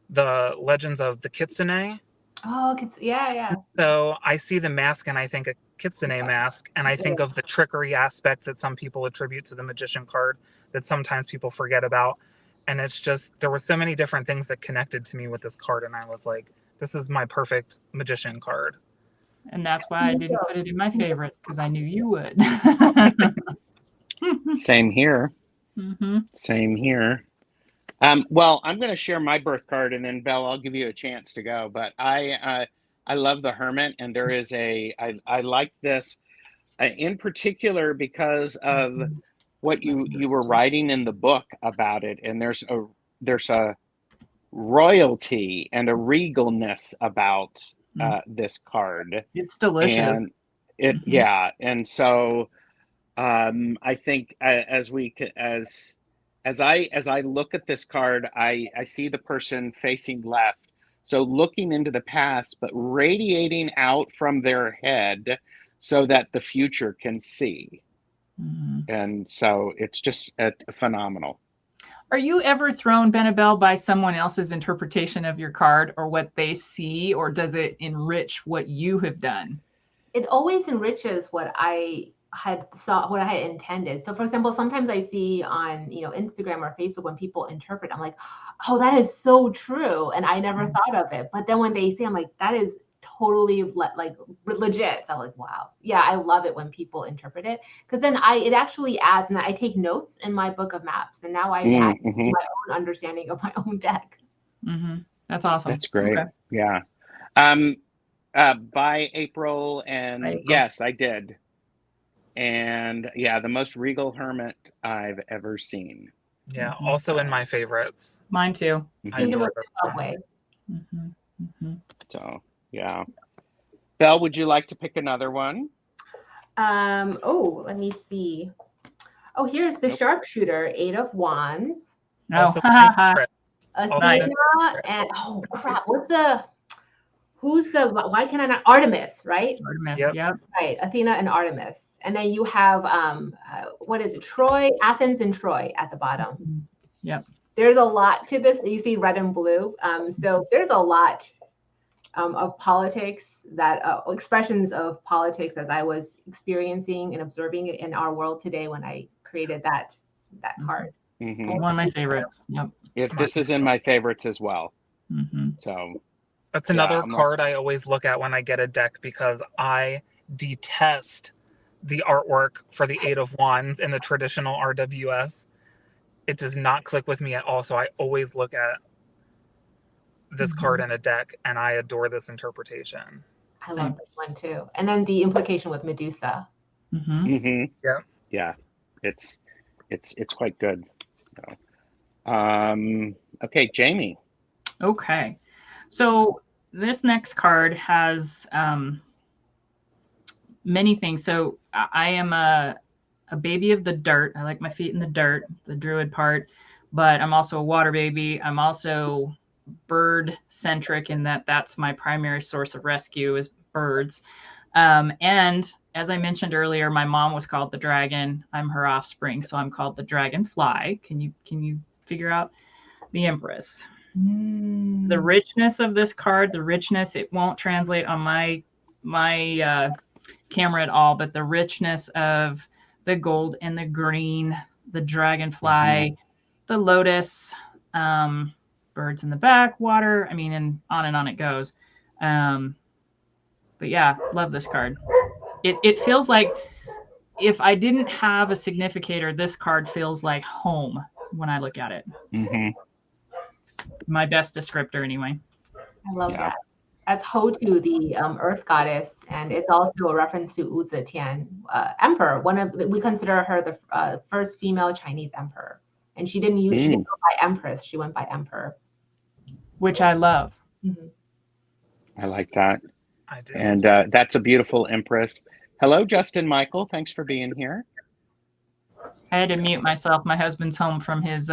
the legends of the Kitsune. Oh, yeah. So I see the mask and I think a Kitsune mask, and I think of the trickery aspect that some people attribute to the Magician card that sometimes people forget about. And it's just, there were so many different things that connected to me with this card, and I was like, this is my perfect magician card. And that's why I didn't put it in my favorites, because I knew you would. Same here. Mm-hmm. Same here. Well, I'm going to share my birth card, and then Belle, I'll give you a chance to go. But I love the Hermit, and there is I like this in particular because of what you were writing in the book about it, and there's a royalty and a regalness about this card. It's delicious. And yeah, and so I think as I look at this card, I see the person facing left, so looking into the past, but radiating out from their head so that the future can see. And so it's just phenomenal. Are you ever thrown, Benebell, by someone else's interpretation of your card or what they see, or does it enrich what you have done? It always enriches what I had intended. So for example, sometimes I see on, Instagram or Facebook when people interpret, I'm like, oh, that is so true. And I never thought of it. But then when they say, I'm like, that is totally like legit. So I'm like, wow. Yeah, I love it when people interpret it, because then it actually adds, and I take notes in my book of maps. And now I add my own understanding of my own deck. That's awesome. That's great. Okay. Yeah. By April, and yes, I did. And yeah, the most regal hermit I've ever seen. Yeah, also in my favorites. Mine too. I adore that way. So yeah. Belle, would you like to pick another one? Let me see. Oh, here's the sharpshooter, 8 of Wands. Oh, Athena and oh crap, why can I not? Artemis, right? Artemis, yep. Right, Athena and Artemis. And then you have, what is it? Troy, Athens and Troy at the bottom. Yep. There's a lot to this. You see red and blue. So there's a lot of politics, expressions of politics as I was experiencing and observing it in our world today when I created that card. One of my favorites. Yep. This is in my favorites as well. So that's another card I always look at when I get a deck, because I detest the artwork for the 8 of Wands in the traditional RWS. It does not click with me at all. So I always look at this card in a deck, and I adore this interpretation. I love this one too. And then the implication with Medusa. Yeah, it's quite good. Okay, Jamie. Okay, so this next card has many things. So I am a baby of the dirt. I like my feet in the dirt, the druid part, but I'm also a water baby. I'm also bird centric in that's my primary source of rescue is birds. And as I mentioned earlier, my mom was called the dragon. I'm her offspring, so I'm called the dragonfly. Can you figure out the Empress? The richness of this card, it won't translate on my camera at all, but the richness of the gold and the green, the dragonfly, the lotus, birds in the back, water, and on it goes. But yeah, love this card. It feels like if I didn't have a significator, this card feels like home when I look at it. My best descriptor anyway. I love that. As Hotu, the earth goddess, and it's also a reference to Wu Zetian, emperor. We consider her the first female Chinese emperor, and she didn't go by empress; she went by emperor, which I love. I like that. I do. And that's a beautiful empress. Hello, Justin Michael. Thanks for being here. I had to mute myself. My husband's home from his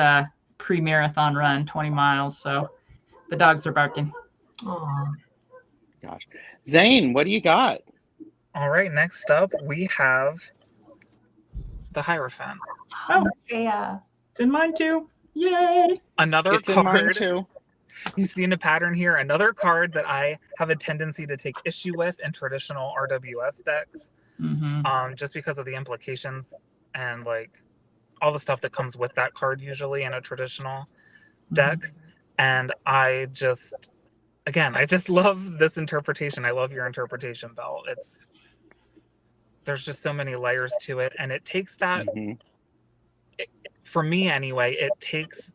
pre-marathon run, 20 miles, so the dogs are barking. Aww. Gosh. Zane, what do you got? All right, next up we have the Hierophant. Oh, yeah. It's in mine too. Yay! Another it's card. In mine too. You see in a pattern here, another card that I have a tendency to take issue with in traditional RWS decks, just because of the implications and like all the stuff that comes with that card usually in a traditional deck. And I just again, I just love this interpretation. I love your interpretation, Belle. There's just so many layers to it, and it takes that, for me anyway, it takes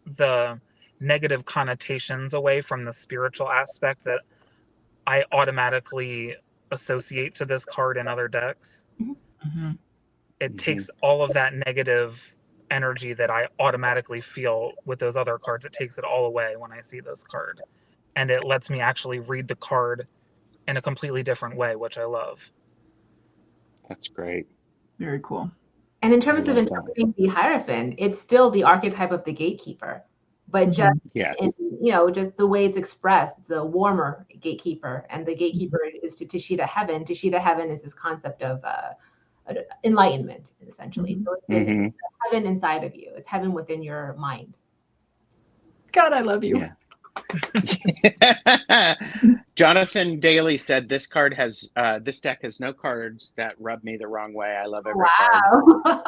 the negative connotations away from the spiritual aspect that I automatically associate to this card in other decks. It takes all of that negative energy that I automatically feel with those other cards. It takes it all away when I see this card, and it lets me actually read the card in a completely different way, which I love. That's great. Very cool. And in terms of interpreting the Hierophant, it's still the archetype of the gatekeeper, but just in, just the way it's expressed, it's a warmer gatekeeper, and the gatekeeper is to Tashida Heaven. Tashida Heaven is this concept of enlightenment, essentially. So it's heaven inside of you. It's heaven within your mind. God, I love you. Yeah. Jonathan Daly said this deck has no cards that rub me the wrong way. I love every card.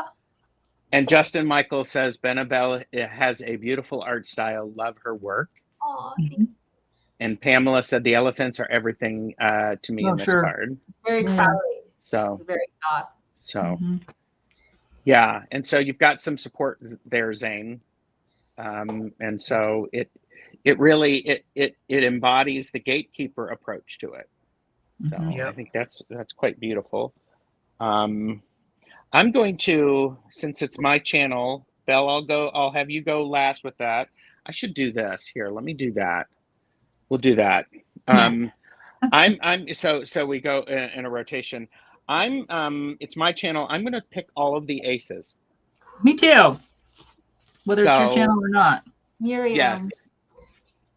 And Justin Michael says Benebell has a beautiful art style. Love her work. Oh, and Pamela said the elephants are everything to me in this card. Very crowded. So it's very odd. So yeah, and so you've got some support there, Zane. And so it really embodies the gatekeeper approach to it. So I think that's quite beautiful. I'm going to, since it's my channel, Belle, I'll have you go last with that. I should do this here. Let me do that. We'll do that. So we go in a rotation. It's my channel. I'm going to pick all of the aces. Me too. Whether it's your channel or not. Miriam. Yes.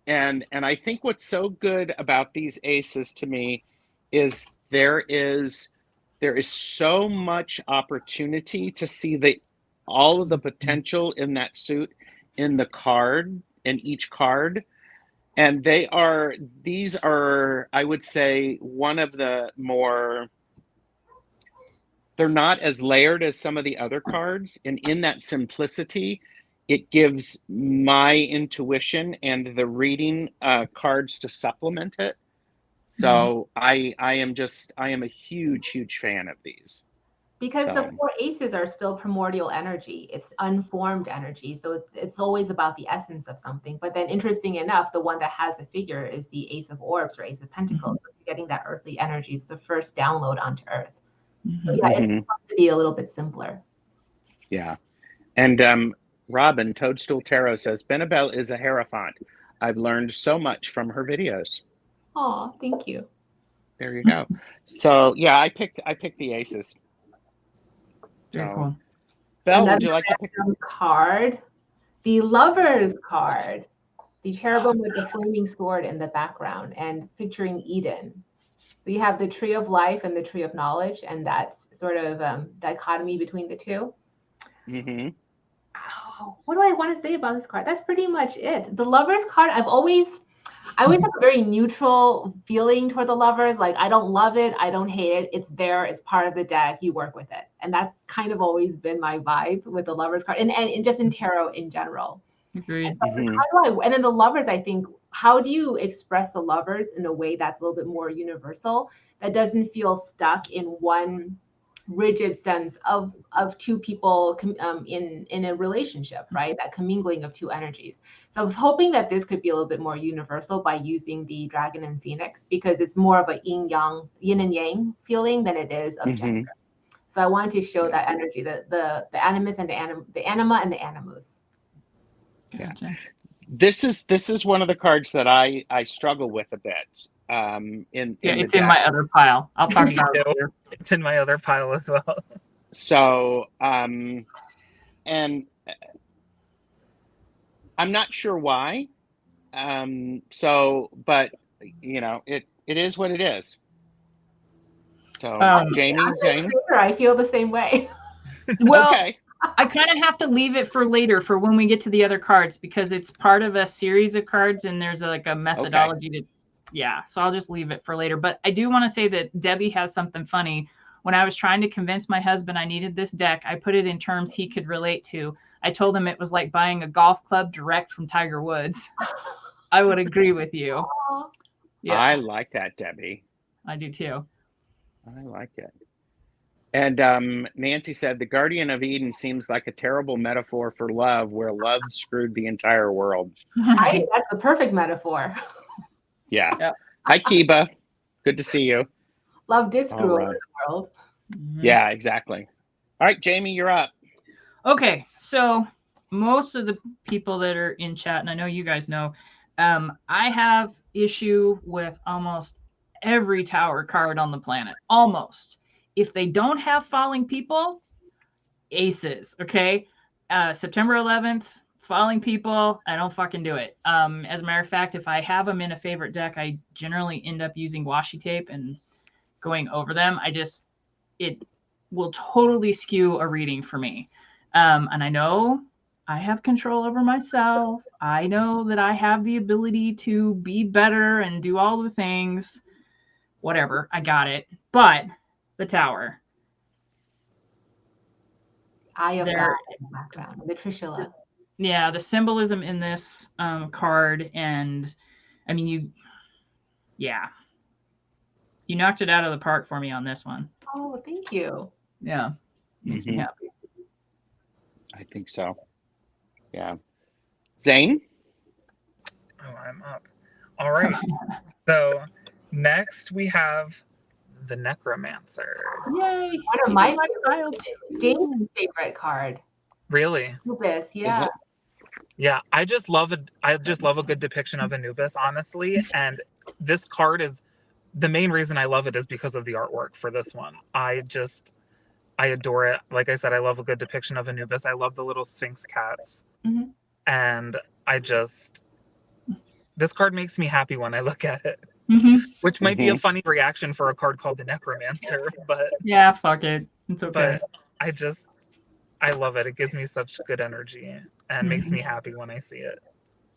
And I think what's so good about these aces to me is there is so much opportunity to see all of the potential in that suit in the card, in each card. And these are, I would say, one of the more, they're not as layered as some of the other cards. And in that simplicity, it gives my intuition and the reading cards to supplement it. So I am a huge fan of these. Because the 4 aces are still primordial energy. It's unformed energy. So it's always about the essence of something. But then interesting enough, the one that has a figure is the Ace of Orbs or Ace of Pentacles. Getting that earthly energy. It's the first download onto Earth. So yeah, it's supposed to be a little bit simpler. Yeah. And Robin, Toadstool Tarot says, Benebell is a Hierophant. I've learned so much from her videos. Oh, thank you. There you go. So yeah, I picked the aces. Very cool. Belle, would you like to pick a card? The Lover's card. The cherubim with the flaming sword in the background and picturing Eden. So you have the tree of life and the tree of knowledge, and that's sort of dichotomy between the two. Oh, what do I want to say about this card? That's pretty much it. The Lover's card, I always have a very neutral feeling toward the Lovers. Like, I don't love it. I don't hate it. It's there. It's part of the deck. You work with it. And that's kind of always been my vibe with the Lovers card and just in tarot in general. Agreed. And then the Lovers, I think, how do you express the Lovers in a way that's a little bit more universal, that doesn't feel stuck in one rigid sense of two people in a relationship, right? That commingling of two energies. So I was hoping that this could be a little bit more universal by using the dragon and phoenix, because it's more of a yin and yang feeling than it is of gender. So I wanted to show that energy, the animus and the anima and the animus. Yeah. This is one of the cards that I struggle with a bit. It's in my other pile. I'll talk about it later. It's in my other pile as well. So, and I'm not sure why. But it is what it is. So, Jamie, Zane? Sure, I feel the same way. Well, okay. I kind of have to leave it for later, for when we get to the other cards, because it's part of a series of cards and there's a methodology so I'll just leave it for later. But I do want to say that Debbie has something funny. When I was trying to convince my husband I needed this deck, I put it in terms he could relate to. I told him it was like buying a golf club direct from Tiger Woods. I would agree with you. Aw. Yeah, I like that, Debbie. I do too. I like it. And Nancy said, the Guardian of Eden seems like a terrible metaphor for love, where love screwed the entire world. I think that's the perfect metaphor. Yeah. Yep. Hi, Kiba. Good to see you. Love did screw All over right. the world. Yeah, exactly. All right, Jamie, you're up. Okay, so most of the people that are in chat, and I know you guys know, I have issue with almost every tower card on the planet. Almost. If they don't have falling people, aces. Okay. September 11th, falling people, I don't fucking do it. As a matter of fact, if I have them in a favorite deck, I generally end up using washi tape and going over them. It will totally skew a reading for me. And I know I have control over myself. I know that I have the ability to be better and do all the things. Whatever, I got it. But the tower. Eye of There- God in the background, the Trishula. Yeah, the symbolism in this card, and I mean, you knocked it out of the park for me on this one. Oh, thank you. Yeah, makes me happy. I think so. Yeah. Zane? Oh, I'm up. All right. So next we have the Necromancer. Yay! One of my James' favorite card. Really? Lupus, Is yeah. it? Yeah, I just love a good depiction of Anubis, honestly. And this card is the main reason I love it is because of the artwork for this one. I adore it. Like I said, I love a good depiction of Anubis. I love the little Sphinx cats. Mhm. And this card makes me happy when I look at it. Mm-hmm. Which might be a funny reaction for a card called the Necromancer, but Yeah, fuck it. It's okay. But I love it. It gives me such good energy and makes me happy when I see it.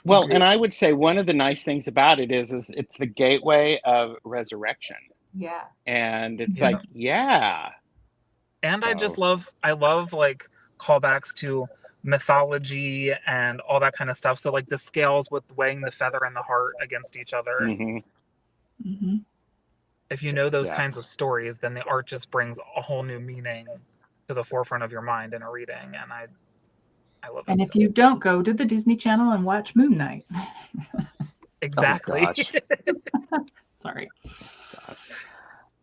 Well, and I would say one of the nice things about it is it's the gateway of resurrection. Yeah. And it's Yeah. like, yeah. And So- I love like callbacks to mythology and all that kind of stuff. So like the scales with weighing the feather and the heart against each other. Mhm. Mm-hmm. If you know those Yeah. kinds of stories, then the art just brings a whole new meaning to the forefront of your mind in a reading. And I love it. And if you don't, go to the Disney Channel and watch Moon Knight. Exactly. Oh, gosh. Sorry.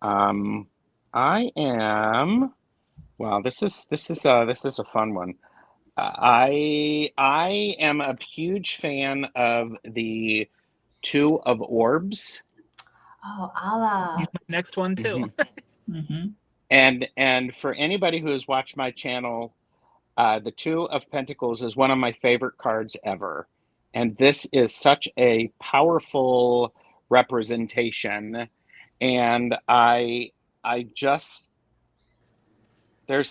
I am. Wow, this is a fun one. I am a huge fan of the Two of Orbs. Oh, Allah. He's my next one too. Mm-hmm. And for anybody who has watched my channel, the Two of Pentacles is one of my favorite cards ever. And this is such a powerful representation. And I just, there's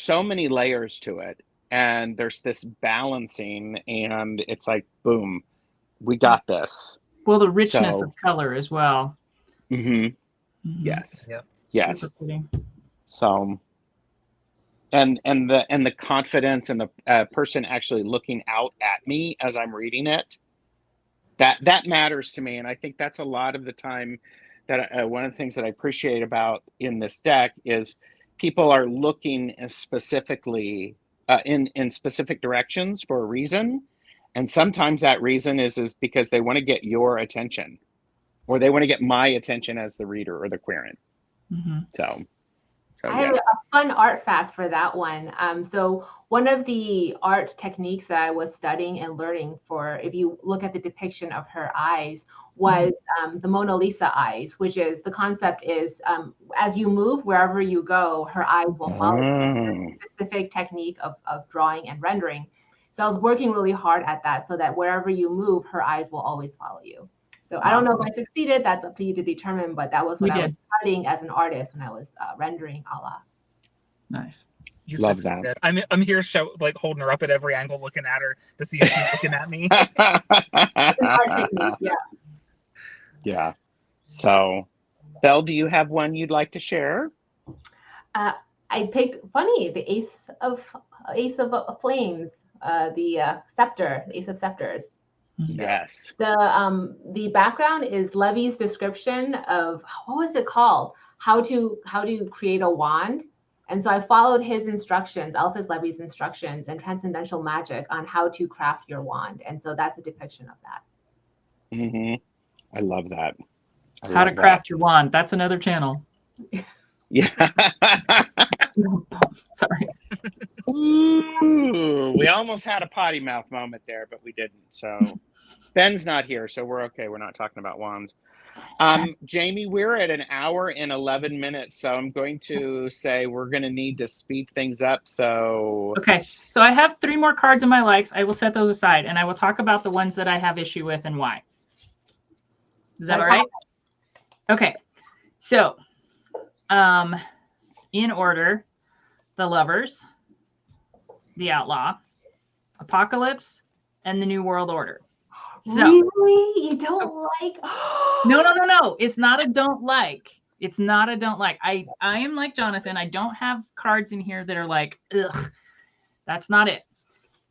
so many layers to it. And there's this balancing, and it's like, boom, we got this. Well, the richness of color as well. Mm-hmm. Mm-hmm. Yes. Yep. Yes. Super pretty. So, and the confidence and the person actually looking out at me as I'm reading it, that matters to me. And I think that's a lot of the time that one of the things that I appreciate about in this deck is people are looking specifically in specific directions for a reason. And sometimes that reason is because they want to get your attention, or they want to get my attention as the reader or the querent. Mm-hmm. So I have a fun art fact for that one. So one of the art techniques that I was studying and learning for, if you look at the depiction of her eyes, was the Mona Lisa eyes, which is the concept is as you move, wherever you go, her eyes will follow you. It's a specific technique of drawing and rendering. So I was working really hard at that so that wherever you move, her eyes will always follow you. So I don't know if I succeeded. That's up to you to determine. But that was what I was studying as an artist when I was rendering Allah. Nice. You Love succeeded. that. I'm here holding her up at every angle, looking at her to see if she's looking at me. It's an art technique, yeah. Yeah. So, Belle, do you have one you'd like to share? I picked the Ace of Flames, the scepter, the Ace of Scepters. Yes. The background is Levy's description of, what was it called? How to create a wand. And so I followed his instructions, Alphys Levy's instructions and Transcendental Magic on how to craft your wand. And so that's a depiction of that. I love that. How to craft your wand. That's another channel. Yeah. Sorry. Ooh, we almost had a potty mouth moment there, but we didn't. So Ben's not here, so we're okay. We're not talking about wands. Jamie, we're at an hour and 11 minutes, so I'm going to say we're going to need to speed things up. So okay, so I have 3 more cards in my likes. I will set those aside, and I will talk about the ones that I have issue with and why. Is that all right? Okay, so in order, the Lovers, the Outlaw, Apocalypse, and the New World Order. So, really? You don't like? No. It's not a don't like. It's not a don't like. I am like Jonathan. I don't have cards in here that are like, ugh. That's not it.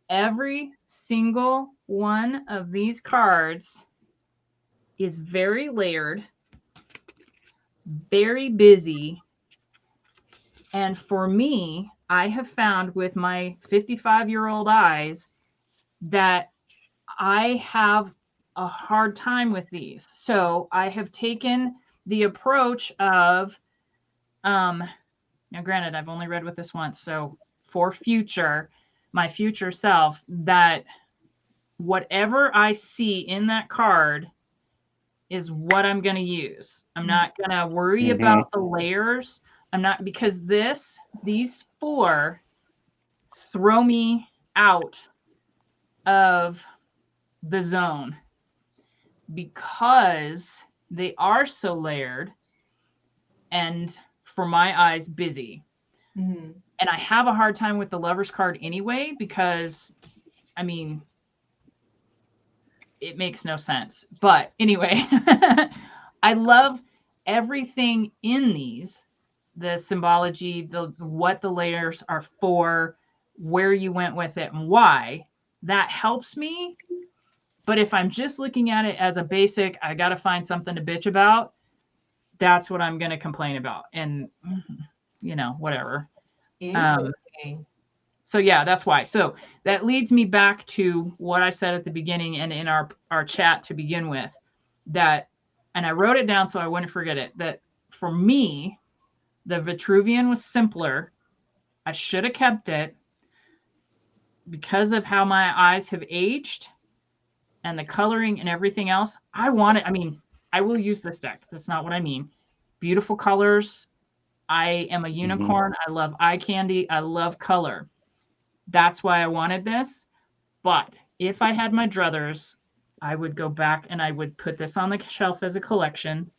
Every single one of these cards is very layered, very busy. And for me, I have found with my 55-year-old eyes that I have a hard time with these. So I have taken the approach of, now granted, I've only read with this once. So for my future self, that whatever I see in that card is what I'm going to use. I'm not going to worry about the layers. I'm not, because these 4 throw me out of the zone because they are so layered and, for my eyes, busy. And I have a hard time with the Lover's card anyway, because, I mean, it makes no sense. But anyway, I love everything in these, the symbology, what the layers are for, where you went with it and why. That helps me. But if I'm just looking at it as a basic, I got to find something to bitch about, that's what I'm going to complain about. And, whatever. So yeah, that's why. So that leads me back to what I said at the beginning and in our chat to begin with, that, and I wrote it down so I wouldn't forget it, that for me, the Vitruvian was simpler. I should have kept it because of how my eyes have aged and the coloring and everything else. I will use this deck. That's not what I mean. Beautiful colors. I am a unicorn. I love eye candy. I love color. That's why I wanted this. But if I had my druthers, I would go back and I would put this on the shelf as a collection,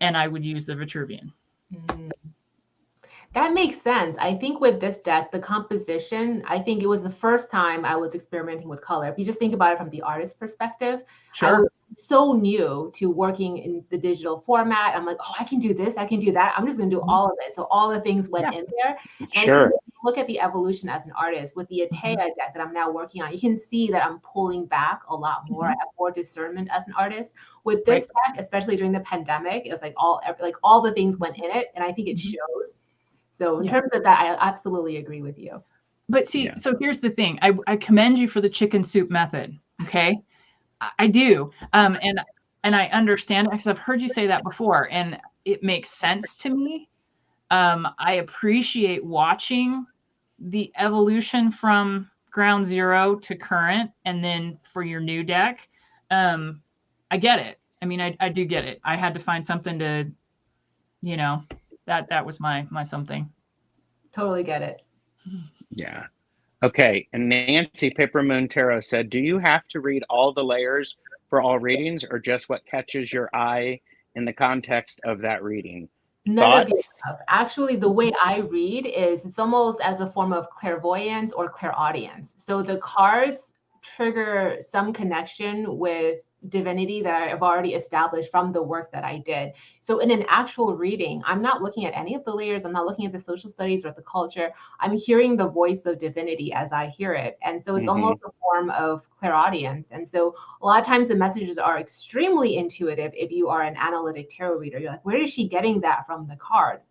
and I would use the Vitruvian. That makes sense. I think with this deck, the composition, I think it was the first time I was experimenting with color. If you just think about it from the artist perspective, I was so new to working in the digital format. I'm like, oh, I can do this, I can do that. I'm just going to do all of it. So all the things went in there. And look at the evolution as an artist with the Atea deck that I'm now working on. You can see that I'm pulling back a lot more. I have more discernment as an artist. With this deck, especially during the pandemic, it was like all the things went in it, and I think it shows. So in terms of that, I absolutely agree with you. But see, so here's the thing. I commend you for the chicken soup method. Okay. I do. And I understand it because I've heard you say that before, and it makes sense to me. I appreciate watching the evolution from ground zero to current, and then for your new deck. I get it. I mean, I do get it. I had to find something to, that was my something. Totally get it. Yeah. Okay. And Nancy Paper Moon Tarot said, do you have to read all the layers for all readings, or just what catches your eye in the context of that reading? None of the above. Actually, the way I read is it's almost as a form of clairvoyance or clairaudience. So the cards trigger some connection with divinity that I've already established from the work that I did. So in an actual reading, I'm not looking at any of the layers. I'm not looking at the social studies or the culture. I'm hearing the voice of divinity as I hear it. And so it's almost a form of clairaudience. And so a lot of times the messages are extremely intuitive. If you are an analytic tarot reader, you're like, where is she getting that from the card?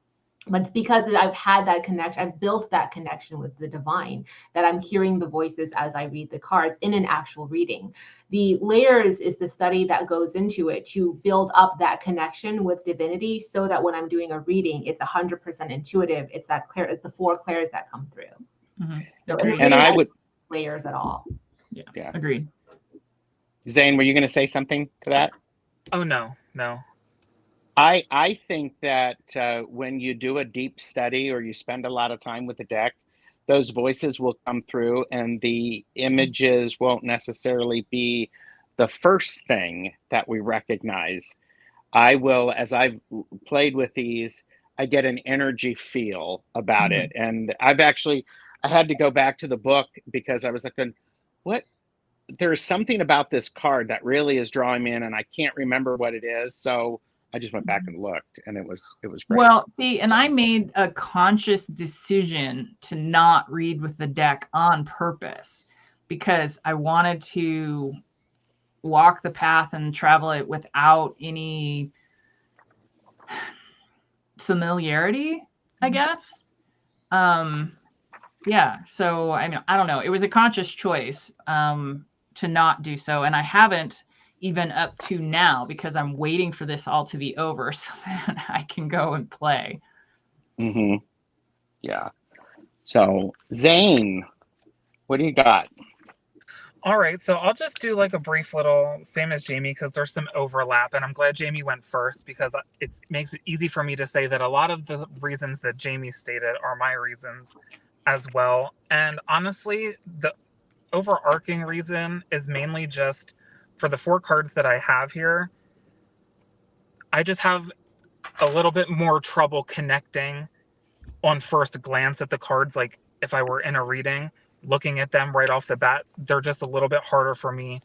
But it's because I've had that connection, I've built that connection with the divine, that I'm hearing the voices as I read the cards in an actual reading. The layers is the study that goes into it to build up that connection with divinity, so that when I'm doing a reading, it's 100% intuitive. It's that clear, it's the 4 clairs that come through. So and I would layers at all. Yeah, agreed. Zane, were you going to say something to that? Oh, no. I think that when you do a deep study or you spend a lot of time with the deck, those voices will come through, and the images won't necessarily be the first thing that we recognize. I will, as I've played with these, I get an energy feel about it. And I had to go back to the book because I was like, what? There's something about this card that really is drawing me in, and I can't remember what it is. So I just went back and looked, and it was great. Well, see, and I made a conscious decision to not read with the deck on purpose, because I wanted to walk the path and travel it without any familiarity, I guess. Yeah. So I don't know. It was a conscious choice to not do so, and I haven't even up to now, because I'm waiting for this all to be over so that I can go and play. Yeah. So Zane, what do you got? All right, so I'll just do like a brief little, same as Jamie, because there's some overlap, and I'm glad Jamie went first, because it makes it easy for me to say that a lot of the reasons that Jamie stated are my reasons as well. And honestly, the overarching reason is mainly just for the 4 cards that I have here. I just have a little bit more trouble connecting on first glance at the cards. Like if I were in a reading, looking at them right off the bat, they're just a little bit harder for me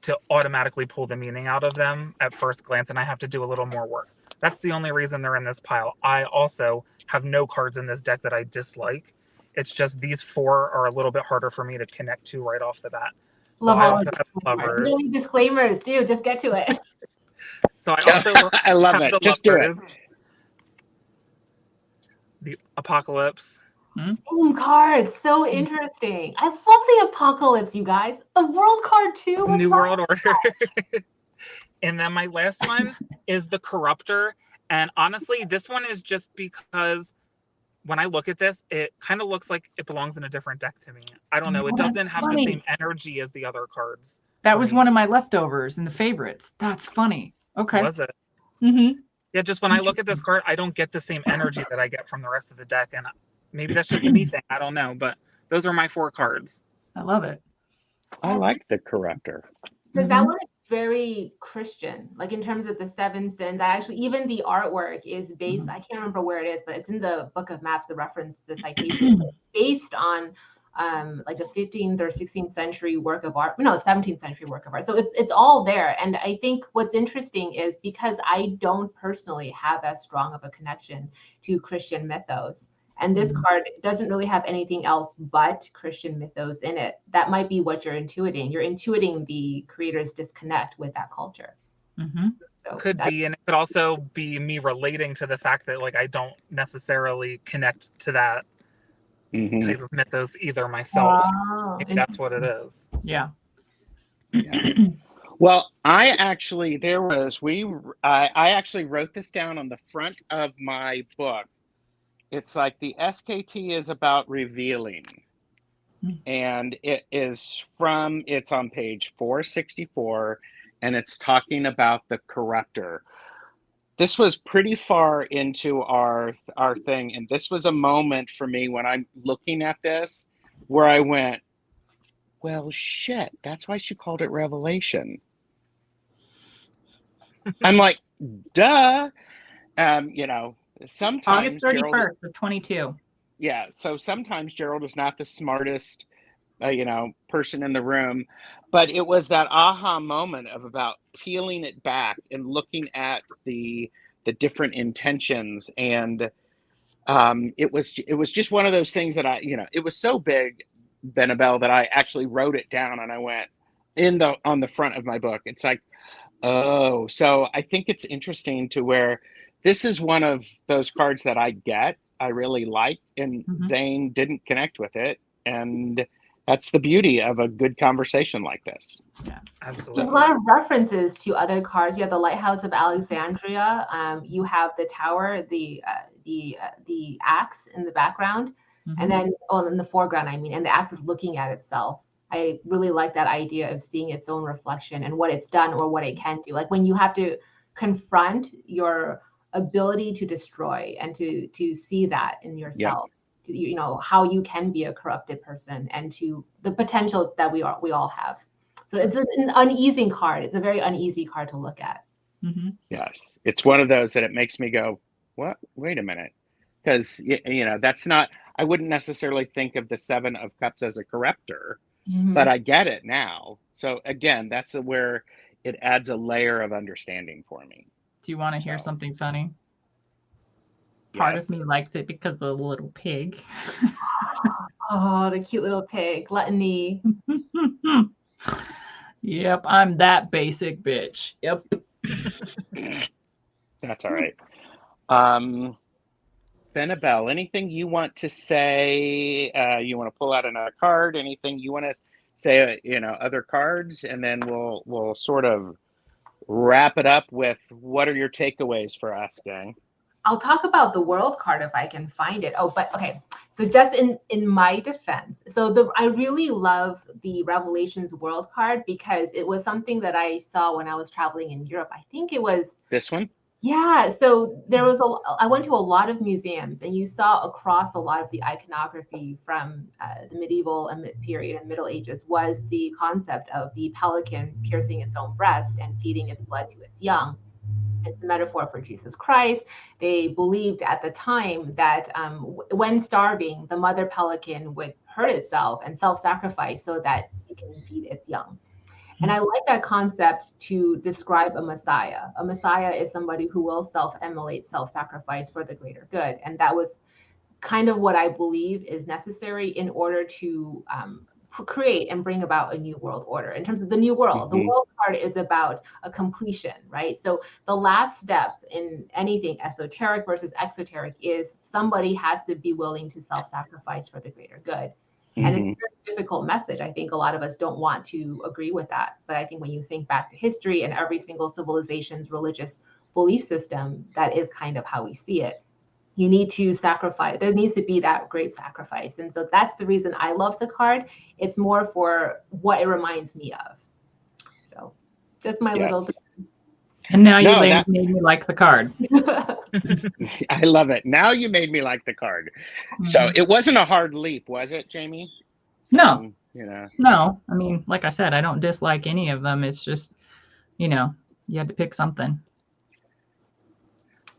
to automatically pull the meaning out of them at first glance, and I have to do a little more work. That's the only reason they're in this pile. I also have no cards in this deck that I dislike. It's just these 4 are a little bit harder for me to connect to right off the bat. So I also have lovers. You don't need disclaimers, dude. Just get to it. So I also I love it. Just do it. The Apocalypse. Same cards. So interesting. I love the Apocalypse, you guys. The World card too. New World Order. And then my last one is the Corruptor. And honestly, this one is just because when I look at this, it kind of looks like it belongs in a different deck to me. I don't know. It doesn't have the same energy as the other cards. That was one of my leftovers in the favorites. That's funny. Okay. Was it? Yeah, just when I look at this card, I don't get the same energy that I get from the rest of the deck. And maybe that's just a me thing. I don't know. But those are my 4 cards. I love it. I like the Corruptor. Because that one is very Christian, like in terms of the 7 sins. I actually, even the artwork is based, I can't remember where it is, but it's in the Book of Maps, the reference, the citation, based on like a 15th or 16th century work of art. No, 17th century work of art. So it's all there. And I think what's interesting is because I don't personally have as strong of a connection to Christian mythos, and this card doesn't really have anything else but Christian mythos in it, that might be what you're intuiting. You're intuiting the creator's disconnect with that culture. So could be, and it could also be me relating to the fact that like I don't necessarily connect to that type of mythos either myself. Maybe that's what it is. Yeah. Well, I actually wrote this down on the front of my book. It's like the SKT is about revealing, and it's on page 464, and it's talking about the Corruptor. This was pretty far into our thing, and this was a moment for me when I'm looking at this where I went, well, shit, that's why she called it Revelation. I'm like, duh. Sometimes August 31st of 22. Yeah, so sometimes Gerald is not the smartest person in the room, but it was that aha moment of about peeling it back and looking at the different intentions. And it was just one of those things that it was so big, Benebell, that I actually wrote it down, and I went on the front of my book. It's like, oh, so I think it's interesting to where this is one of those cards that I really like, and Zane didn't connect with it. And that's the beauty of a good conversation like this. Yeah, absolutely. There's a lot of references to other cards. You have the Lighthouse of Alexandria. You have the tower, the axe in the background, and then in the foreground, and the axe is looking at itself. I really like that idea of seeing its own reflection and what it's done or what it can do. Like when you have to confront your ability to destroy and to see that in yourself, how you can be a corrupted person, and to the potential that we all have. So it's an uneasy card. It's a very uneasy card to look at. Yes, it's one of those that it makes me go, what? Wait a minute, because that's not. I wouldn't necessarily think of the Seven of Cups as a corruptor. But I get it now. So again, that's where it adds a layer of understanding for me. Do you want to hear something funny? Part of me likes it because of the little pig. Oh, the cute little pig. Gluttony. Yep, I'm that basic bitch. Yep. That's all right. Benebell, anything you want to say? You want to pull out another card? Anything you want to say? Other cards, and then we'll sort of wrap it up with what are your takeaways for us, gang? I'll talk about the world card if I can find it. Oh, but okay. So just in my defense, I really love the Revelations world card because it was something that I saw when I was traveling in Europe. I think it was this one. Yeah, so I went to a lot of museums, and you saw across a lot of the iconography from the medieval period and Middle Ages was the concept of the pelican piercing its own breast and feeding its blood to its young. It's a metaphor for Jesus Christ. They believed at the time that when starving, the mother pelican would hurt itself and self-sacrifice so that it can feed its young. And I like that concept to describe a Messiah. A Messiah is somebody who will self-immolate, self-sacrifice for the greater good. And that was kind of what I believe is necessary in order to create and bring about a new world order. In terms of the new world, the world card is about a completion, right? So the last step in anything esoteric versus exoteric is somebody has to be willing to self-sacrifice for the greater good. And it's a very difficult message. I think a lot of us don't want to agree with that. But I think when you think back to history and every single civilization's religious belief system, that is kind of how we see it. You need to sacrifice. There needs to be that great sacrifice. And so that's the reason I love the card. It's more for what it reminds me of. So that's my little difference. And now made me like the card. I love it. Now you made me like the card. So it wasn't a hard leap, was it, Jamie? No. No. I mean, like I said, I don't dislike any of them. It's just, you had to pick something.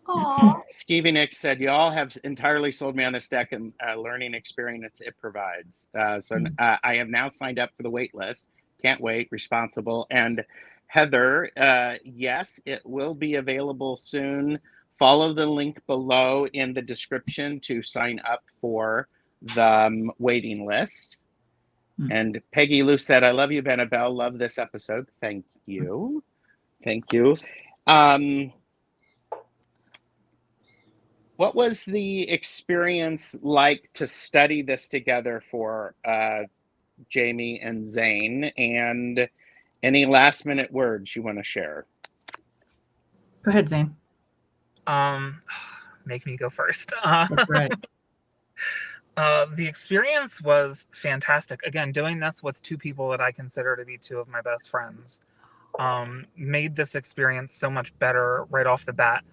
Skeevy Nick said, you all have entirely sold me on this deck and learning experience it provides. I have now signed up for the wait list. Can't wait. Responsible. And Heather, yes, it will be available soon. Follow the link below in the description to sign up for the waiting list. And Peggy Lou said, I love you, Benebell. Love this episode. Thank you. Thank you. What was the experience like to study this together for Jamie and Zane? And any last minute words you want to share? Go ahead, Zane. Make me go first. That's right. The experience was fantastic. Again, doing this with two people that I consider to be two of my best friends made this experience so much better right off the bat.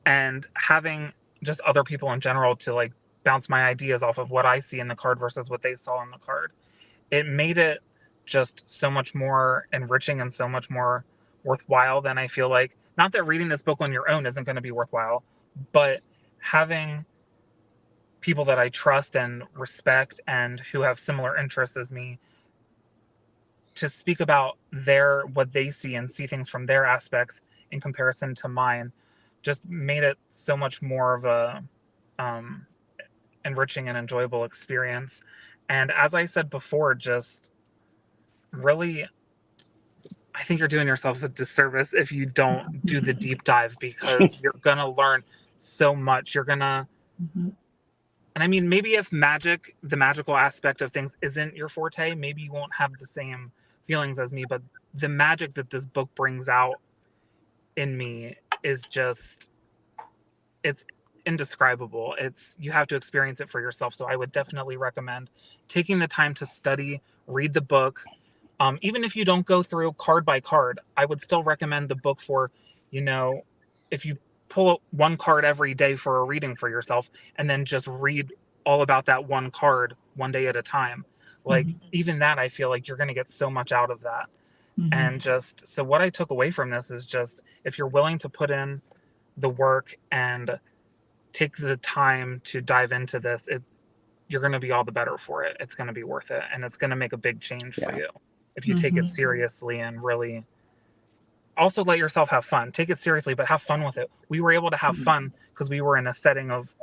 And having just other people in general to bounce my ideas off of what I see in the card versus what they saw in the card, it made it just so much more enriching and so much more worthwhile than I feel like. Not that reading this book on your own isn't going to be worthwhile, but having people that I trust and respect and who have similar interests as me to speak about what they see and see things from their aspects in comparison to mine just made it so much more of a enriching and enjoyable experience. And as I said before, just really, I think you're doing yourself a disservice if you don't do the deep dive, because you're going to learn so much. You're going to, and I mean, maybe if the magical aspect of things isn't your forte, maybe you won't have the same feelings as me, but the magic that this book brings out in me is just, it's indescribable. You have to experience it for yourself. So I would definitely recommend taking the time to study, read the book. Even if you don't go through card by card, I would still recommend the book for, if you pull one card every day for a reading for yourself and then just read all about that one card one day at a time. Like even that, I feel like you're going to get so much out of that. And just, so what I took away from this is just, if you're willing to put in the work and take the time to dive into this, you're going to be all the better for it. It's going to be worth it. And it's going to make a big change for you if you take it seriously and really also let yourself have fun. Take it seriously, but have fun with it. We were able to have fun because we were in a setting of,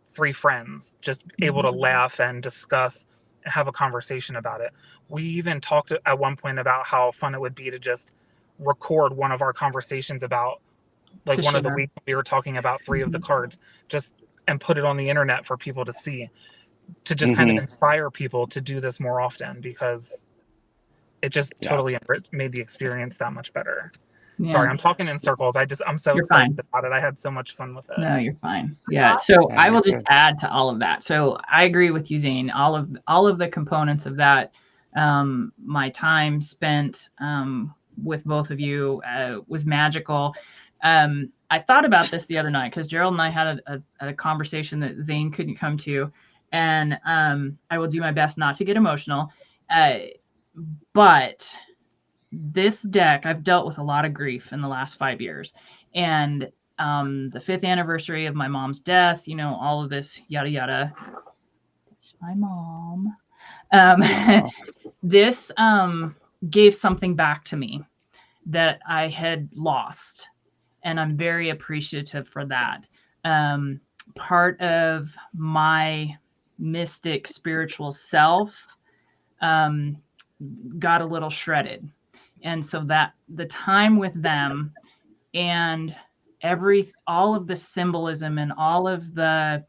3 friends, just able to laugh and discuss and have a conversation about it. We even talked at one point about how fun it would be to just record one of our conversations about, like, one of the weeks we were talking about 3 of the cards, and put it on the internet for people to see, to just kind of inspire people to do this more often, because it just totally made the experience that much better. Yeah. Sorry, I'm talking in circles. I'm so excited about it. I had so much fun with it. No, you're fine. Yeah. So I will just add to all of that. So I agree with you, Zane. All of the components of that, my time spent with both of you was magical. I thought about this the other night because Gerald and I had a conversation that Zane couldn't come to, and I will do my best not to get emotional. But this deck, I've dealt with a lot of grief in the last 5 years, and the 5th anniversary of my mom's death, all of this yada yada. It's my mom. This gave something back to me that I had lost, and I'm very appreciative for that. Part of my mystic spiritual self got a little shredded. And so that the time with them and all of the symbolism and all of the,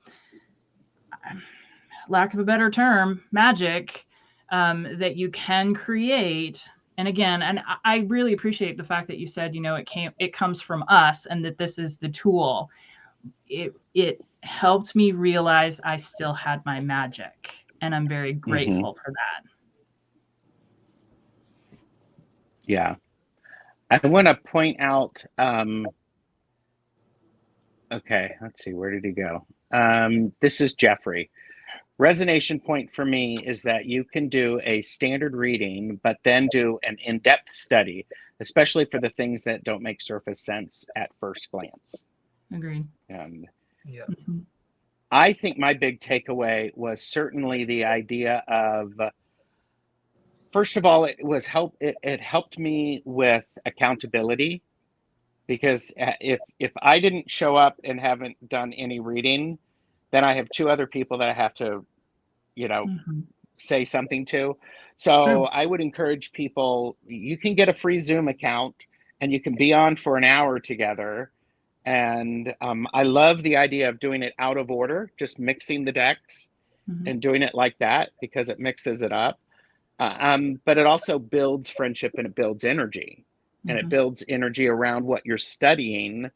lack of a better term, magic that you can create. And again, and I really appreciate the fact that you said, it comes from us and that this is the tool. It helped me realize I still had my magic, and I'm very grateful for that. Yeah. I want to point out, okay, let's see, where did he go? This is Jeffrey. Resonation point for me is that you can do a standard reading, but then do an in-depth study, especially for the things that don't make surface sense at first glance. Agreed. I think my big takeaway was certainly the idea of, first of all, it helped me with accountability, because if I didn't show up and haven't done any reading, then I have 2 other people that I have to, say something to. So I would encourage people, you can get a free Zoom account and you can be on for an hour together. And I love the idea of doing it out of order, just mixing the decks and doing it like that, because it mixes it up. But it also builds friendship and it builds energy, and it builds energy around what you're studying.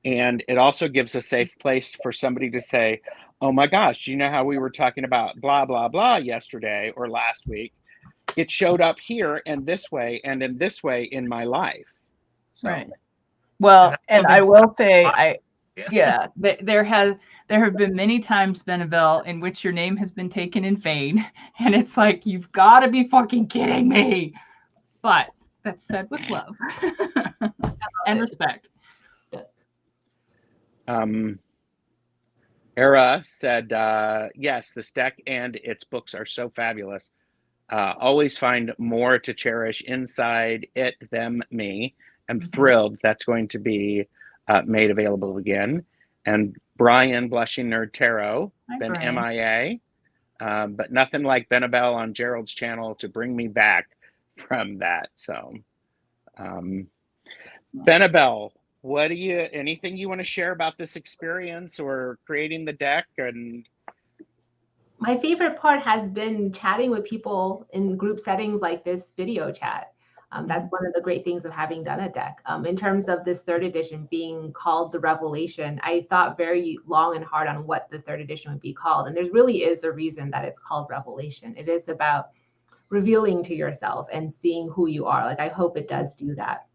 And it also gives a safe place for somebody to say, oh my gosh, you know how we were talking about blah, blah, blah yesterday or last week? It showed up here and this way and in this way in my life. So. Right. Well, and I will say, there have been many times, Benebell, in which your name has been taken in vain, and it's like, you've got to be fucking kidding me. But that's said with love and respect. Era said, yes, this deck and its books are so fabulous. Always find more to cherish inside it, them, me. I'm thrilled that's going to be made available again. And Brian, Blushing Nerd Tarot, been Brian. MIA, but nothing like Benebell on Gerald's channel to bring me back from that. So, Benebell, anything you want to share about this experience or creating the deck? And my favorite part has been chatting with people in group settings like this video chat. That's one of the great things of having done a deck. In terms of this third edition being called the Revelation, I thought very long and hard on what the third edition would be called. And there really is a reason that it's called Revelation. It is about revealing to yourself and seeing who you are. Like, I hope it does do that.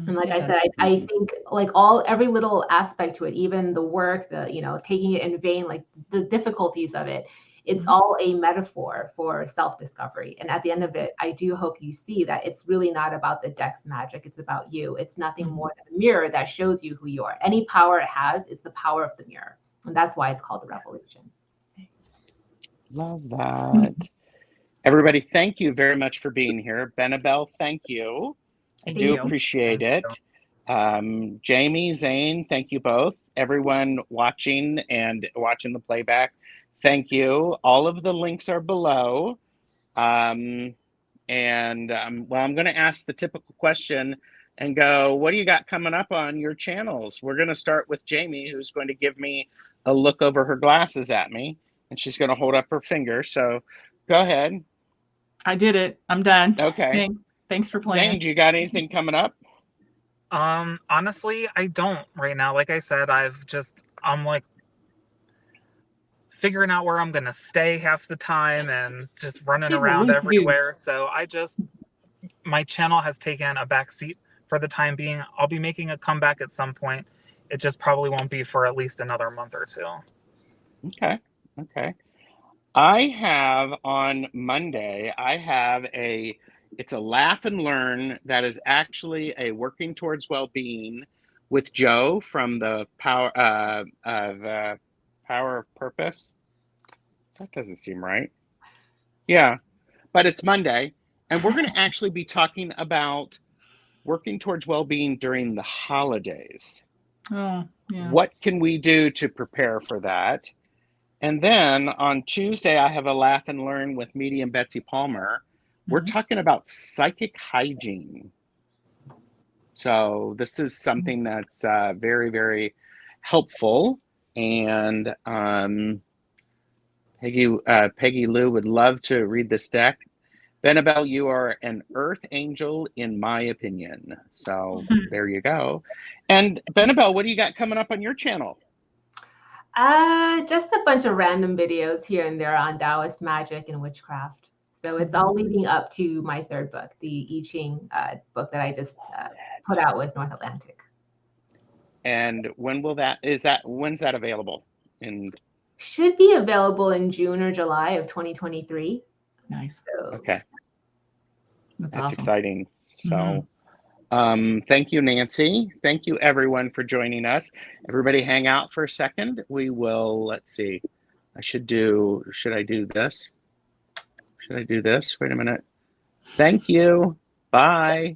And like I said, I think like every little aspect to it, even the work, taking it in vain, like the difficulties of it, it's all a metaphor for self-discovery. And at the end of it, I do hope you see that it's really not about the deck's magic. It's about you. It's nothing more than a mirror that shows you who you are. Any power it has is the power of the mirror. And that's why it's called the Revelation. Love that. Everybody, thank you very much for being here. Benebell, thank you. I do appreciate it. Jamie, Zane, thank you both. Everyone watching the playback, thank you. All of the links are below. Well, I'm going to ask the typical question and go, what do you got coming up on your channels? We're going to start with Jamie, who's going to give me a look over her glasses at me, and she's going to hold up her finger. So go ahead. I did it. I'm done. Okay. Thanks for playing. Zane, do you got anything coming up? Honestly, I don't right now. Like I said, I'm like figuring out where I'm gonna stay half the time and just running around everywhere. So my channel has taken a back seat for the time being. I'll be making a comeback at some point. It just probably won't be for at least another month or two. Okay. I have on Monday, it's a laugh and learn that is actually a working towards well-being with Joe from the Power of Purpose. That doesn't seem right. Yeah, but it's Monday, and we're going to actually be talking about working towards well-being during the holidays. Oh, yeah. What can we do to prepare for that? And then on Tuesday, I have a laugh and learn with medium Betsy Palmer. We're talking about psychic hygiene. So this is something that's very, very helpful. And Peggy Lou would love to read this deck. Benebell, you are an earth angel, in my opinion. So there you go. And Benebell, what do you got coming up on your channel? Just a bunch of random videos here and there on Taoist magic and witchcraft. So it's all leading up to my third book, the I Ching book that I just put out with North Atlantic. And when's that available? Should be available in June or July of 2023. Nice. So, okay. That's awesome. Exciting. So thank you, Nancy. Thank you, everyone, for joining us. Everybody hang out for a second. We will, let's see. Should I do this? Should I do this? Wait a minute. Thank you. Bye.